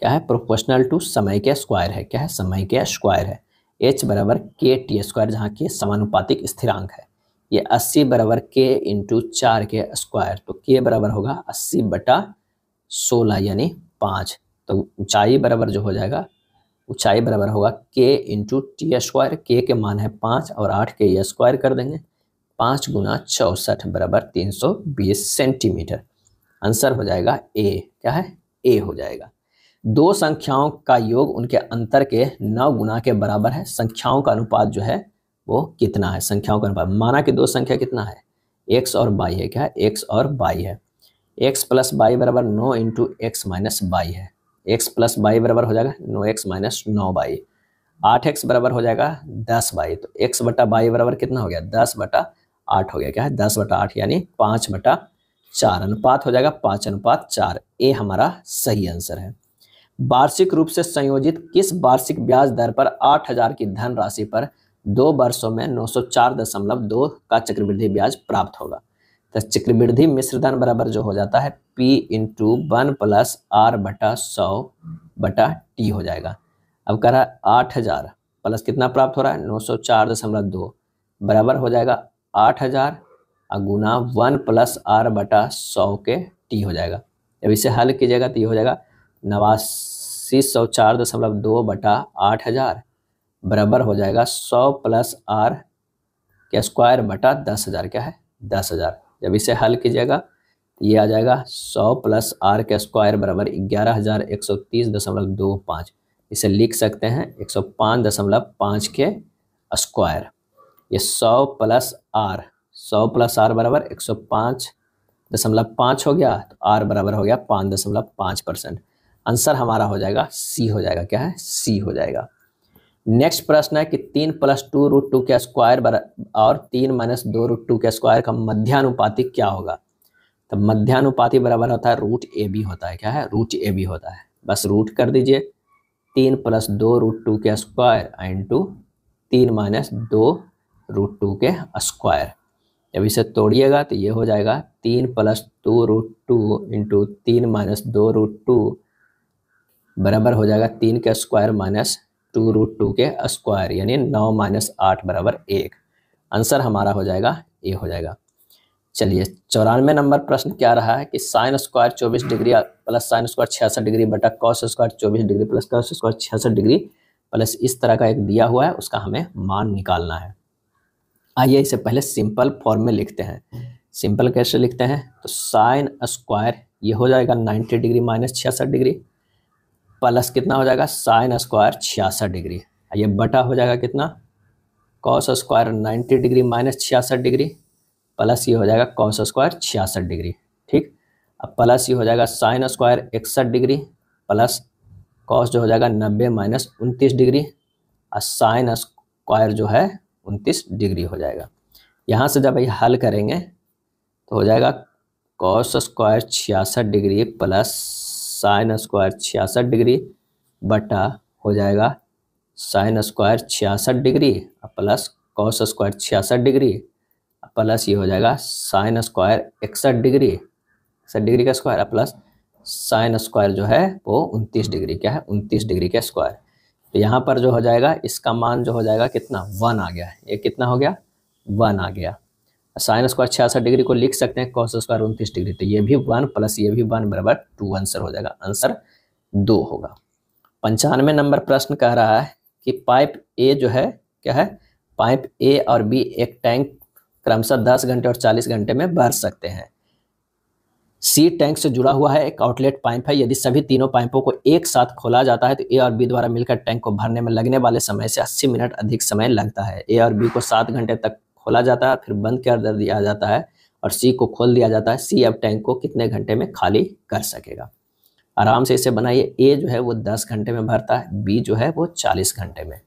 क्या है, प्रोपोर्शनल टू समय के स्क्वायर है। क्या है, समय के स्क्वायर है। h बराबर के टी स्क्वायर, जहाँ के समानुपातिक स्थिरांक है। ये 80 बराबर के इंटू 4 के स्क्वायर, तो के बराबर होगा 80/16 यानी 5। तो ऊंचाई बराबर जो हो जाएगा, ऊंचाई बराबर होगा के इंटू टी स्क्वायर। के मान है 5 और 8 के ये स्क्वायर कर देंगे। 5 गुना 64 बराबर 320 सेंटीमीटर। आंसर हो जाएगा ए। क्या है, ए हो जाएगा। दो संख्याओं का योग उनके अंतर के 9 गुना के बराबर है। संख्याओं का अनुपात जो है वो कितना है, संख्याओं का अनुपात। माना कि दो संख्या कितना है, x और y है। क्या है, x और y है। x प्लस y बराबर 9 इंटू एक्स माइनस वाई है। x प्लस y बराबर हो जाएगा 9x माइनस 9y। 8x बराबर हो जाएगा 10y। तो x बटा y बराबर कितना हो गया, 10/8 हो गया। क्या है, 10/8 यानी 5/4। अनुपात हो जाएगा 5:4। ए हमारा सही आंसर है। वार्षिक रूप से संयोजित किस वार्षिक ब्याज दर पर 8,000 की धनराशि पर 2 वर्षों में 904.2 का चक्रवृद्धि ब्याज प्राप्त होगा। तो चक्रवृद्धि मिश्रधन बराबर जो हो जाता है P इंटू 1 प्लस R/100/T हो जाएगा। अब कह रहा है 8,000 प्लस कितना प्राप्त हो रहा है, 904.2 बराबर हो जाएगा 8,000 गुना 1 प्लस R/100 के T हो जाएगा। जब इसे हल कीजिएगा तो ये हो जाएगा 8904.2/8,000 बराबर हो जाएगा 100 प्लस R के स्क्वायर बटा 10,000। क्या है, 10,000। जब इसे हल कीजिएगा तो ये आ जाएगा 100 प्लस R के स्क्वायर बराबर 11,130.25। इसे लिख सकते हैं 105.5 के स्क्वायर। ये 100 प्लस R, 100 प्लस R बराबर 105.5 हो गया। तो R बराबर हो गया 5.5%। आंसर हमारा हो जाएगा सी हो जाएगा। क्या है, सी हो जाएगा। नेक्स्ट प्रश्न है कि 3 + 2√2 के स्क्वायर और 3 - 2√2 के स्क्वायर का मध्यानुपाती क्या होगा। तो मध्यानुपाती बराबर होता है √AB होता है। क्या है, √AB होता है। बस रूट कर दीजिए 3 + 2√2 के स्क्वायर इंटू 3 - 2√2 के स्क्वायर। जब इसे तोड़िएगा तो ये हो जाएगा 3 + 2√2 इंटू 3 - 2√2 बराबर हो जाएगा 3 के स्क्वायर माइनस 2√2 के स्क्वायर यानी 9 - 8 बराबर 1। आंसर हमारा हो जाएगा ए हो जाएगा। चलिए 94 नंबर प्रश्न क्या रहा है कि sine square 24 degree plus sine square 66 degree बटा cos square 24 degree plus cos square 66 degree plus इस तरह का एक दिया हुआ है, उसका हमें मान निकालना है। आइए इसे पहले सिंपल फॉर्म में लिखते हैं। सिंपल कैसे लिखते हैं, तो साइन स्क्वायर ये हो जाएगा 90 डिग्री माइनस 66 डिग्री प्लस कितना हो जाएगा साइन स्क्वायर 66 डिग्री। ये बटा हो जाएगा कितना cos square 90 degree minus 66 degree plus ये हो जाएगा कॉस स्क्वायर 66 डिग्री। ठीक, अब प्लस ये हो जाएगा sine square 61 degree plus cos जो हो जाएगा 90 माइनस 29 डिग्री और साइन स्क्वायर जो है 29 डिग्री हो जाएगा। यहाँ से जब ये हल करेंगे तो हो जाएगा cos square 66 degree plus sine square 66 degree बटा हो जाएगा sign square 66 degree plus cos square 66 degree plus ये हो जाएगा साइन स्क्वायर 61 डिग्री 61 डिग्री का स्क्वायर प्लस साइन स्क्वायर जो है वो 29 डिग्री। क्या है, 29 डिग्री का स्क्वायर। तो यहाँ पर जो हो जाएगा इसका मान जो हो जाएगा कितना 1 आ गया। ये कितना हो गया 1 आ गया। साइन स्क्वायर 66 डिग्री को लिख सकते हैं कॉस स्क्वायर 29 डिग्री, तो ये भी 1 प्लस ये भी 1 बराबर 2 आंसर हो जाएगा। आंसर 2 होगा। 95 नंबर प्रश्न कह रहा है कि पाइप ए जो है क्या है, पाइप ए और बी एक टैंक क्रमशः 10 घंटे और 40 घंटे में भर सकते हैं। सी टैंक से जुड़ा हुआ है, एक आउटलेट पाइप है। यदि सभी तीनों पाइपों को एक साथ खोला जाता है तो ए और बी द्वारा मिलकर टैंक को भरने में लगने वाले समय से 80 मिनट अधिक समय लगता है। ए और बी को 7 घंटे तक खोला जाता है, फिर बंद कर दिया जाता है और सी को खोल दिया जाता है। सी अब टैंक को कितने घंटे में खाली कर सकेगा? आराम से इसे बनाइए। ए जो है वो 10 घंटे में भरता है, बी जो है वो 40 घंटे में।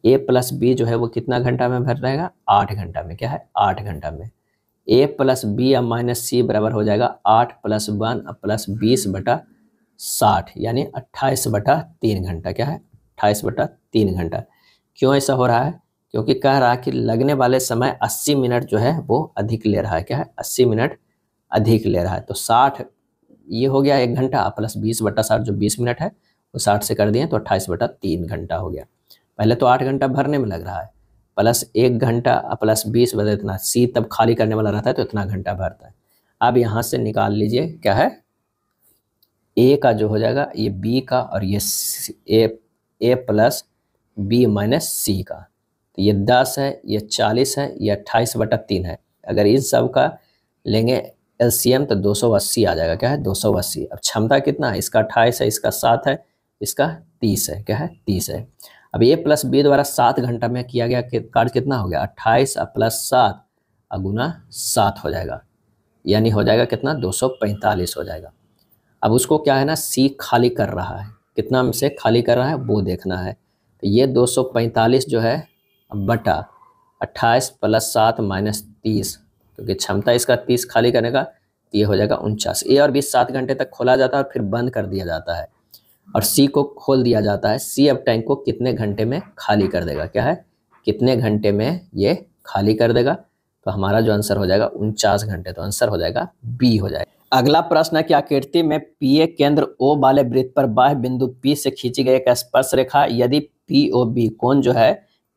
ए प्लस बी जो है वो कितना घंटा में भर रहेगा? 8 घंटा में। क्या है? 8 घंटा में। ए प्लस बी अब माइनस सी बराबर हो जाएगा 8 + 1 प्लस 20/60 यानी 28/3 घंटा। क्या है? 28/3 घंटा। क्यों ऐसा हो रहा है? क्योंकि कह रहा है कि लगने वाले समय 80 मिनट जो है वो अधिक ले रहा है। क्या है? 80 मिनट अधिक ले रहा है। तो 60 ये हो गया 1 घंटा प्लस 20/60 जो 20 मिनट है वो 60 से कर दिए तो 28/3 घंटा हो गया। पहले तो 8 घंटा भरने में लग रहा है, प्लस 1 घंटा प्लस 20 बजे इतना। सी तब खाली करने वाला रहता है तो इतना घंटा भरता है। अब यहाँ से निकाल लीजिए क्या है? ए का जो हो जाएगा ये बी का और ये ए प्लस बी माइनस सी का। तो ये 10 है, ये 40 है, ये 28/3 है। अगर इन सब का लेंगे एलसीएम तो 280 आ जाएगा। क्या है? 280। अब क्षमता कितना है? इसका 28 है, इसका 7 है, इसका 30 है। क्या है? 30 है। अब ए प्लस बी द्वारा 7 घंटा में किया गया कार्य कितना हो गया? 28 प्लस 7 गुना 7 हो जाएगा, यानी हो जाएगा कितना? 245 हो जाएगा। अब उसको क्या है ना, सी खाली कर रहा है, कितना में से खाली कर रहा है वो देखना है। तो ये 245 जो है बटा 28 + 7 माइनस 30, क्योंकि क्षमता इसका 30 खाली करने का, तो ये हो जाएगा 49। ए और बी 7 घंटे तक खोला जाता है और फिर बंद कर दिया जाता है और सी को खोल दिया जाता है। सी अब टैंक को कितने घंटे में खाली कर देगा? क्या है? कितने घंटे में ये खाली कर देगा? तो हमारा जो आंसर हो जाएगा 49 घंटे। तो आंसर हो जाएगा बी हो जाएगा। अगला प्रश्न है कि आकृति में पीए केंद्र ओ वाले वृत्त पर बाह्य बिंदु पी से खींची गई एक स्पर्श रेखा, यदि पीओबी कोण जो है,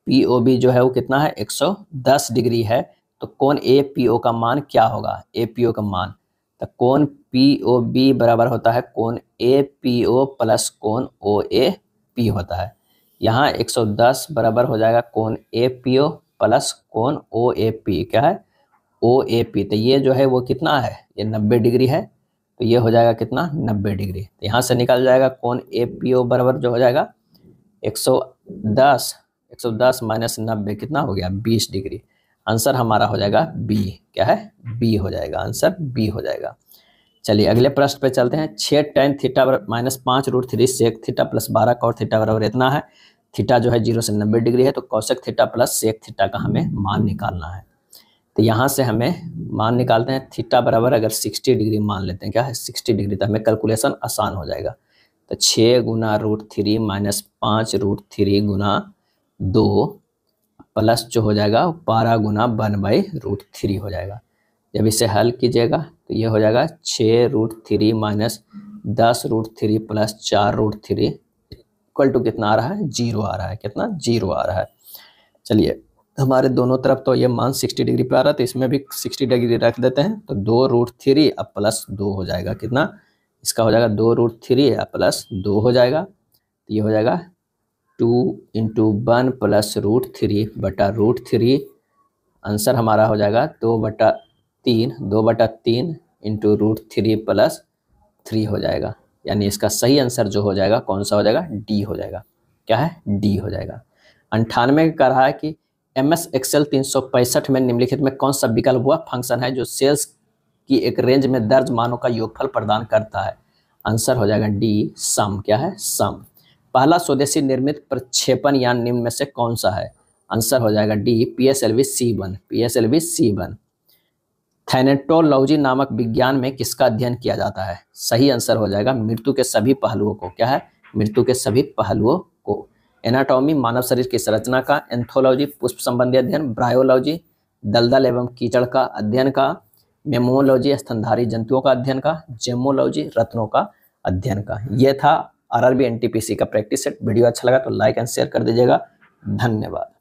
पीओबी जो है वो कितना है? 110 डिग्री है, तो कोण एपीओ का मान क्या होगा? एपीओ का मान, तो कोण पीओबी बराबर होता है कोण एपीओ प्लस कोण ओएपी होता है। यहाँ 110 बराबर हो जाएगा कोण एपीओ प्लस कोण ओएपी। क्या है? ओएपी। तो ये जो है वो कितना है? ये 90 डिग्री है, तो ये हो जाएगा कितना? 90 डिग्री। तो यहाँ से निकल जाएगा कोण एपीओ बराबर जो हो जाएगा 110 माइनस 90 कितना हो गया? 20 डिग्री। आंसर हमारा हो जाएगा बी। क्या है? बी हो जाएगा, आंसर बी हो जाएगा। चलिए अगले प्रश्न पे चलते हैं। 6 tan theta minus 5√3 sec theta plus 12 cot theta बराबर इतना है। थीटा जो है 0 से 90 डिग्री है, तो cosec theta plus sec theta का हमें मान निकालना है। तो यहाँ से हमें मान निकालते हैं। थीटा बराबर अगर 60 डिग्री मान लेते हैं, क्या है? 60 डिग्री, तो हमें कैलकुलेशन आसान हो जाएगा। तो 6 गुना √3 माइनस 5√3 गुना 2 प्लस जो हो जाएगा 12 गुना 1/√3 हो जाएगा। जब इसे हल कीजिएगा तो ये हो जाएगा 6√3 माइनस 10√3 प्लस 4√3 इक्वल टू कितना आ रहा है? 0 आ रहा है। कितना? 0 आ रहा है। चलिए हमारे दोनों तरफ तो ये मान 60 डिग्री पे आ रहा है, तो इसमें भी 60 डिग्री रख देते हैं। तो 2√3 अब प्लस 2 हो जाएगा। कितना? इसका हो जाएगा 2√3 अब प्लस 2 हो जाएगा। तो ये हो जाएगा 2 × 1 प्लस √3 बटा √3। आंसर हमारा हो जाएगा 2/3 इंटू √3 प्लस 3 हो जाएगा। यानी इसका सही आंसर जो हो जाएगा कौन सा हो जाएगा? डी हो जाएगा। क्या है? डी हो जाएगा। 98 का रहा है कि MS Excel 365 में निम्नलिखित में कौन सा विकल्प वह फंक्शन है जो सेल्स की एक रेंज में दर्ज मानों का योगफल प्रदान करता है? आंसर हो जाएगा डी, सम। क्या है? सम। पहला स्वदेशी निर्मित प्रक्षेपण यान निम्न में से कौन सा है? आंसर हो जाएगा D, PSLV C1। PSLV C1। थैनेटोलॉजी नामक विज्ञान में किसका अध्ययन किया जाता है? सही आंसर हो जाएगा मृत्यु के सभी पहलुओं को। क्या है? मृत्यु के सभी पहलुओं को। एनाटॉमी मानव शरीर की संरचना का, एंथोलॉजी पुष्प संबंधी अध्ययन, ब्रायोलॉजी दलदल एवं कीचड़ का अध्ययन का, मेमोलॉजी स्तनधारी जंतुओं का अध्ययन का, जेमोलॉजी रत्नों का अध्ययन का। यह था RRB NTPC का प्रैक्टिस सेट। वीडियो अच्छा लगा तो लाइक एंड शेयर कर दीजिएगा। धन्यवाद।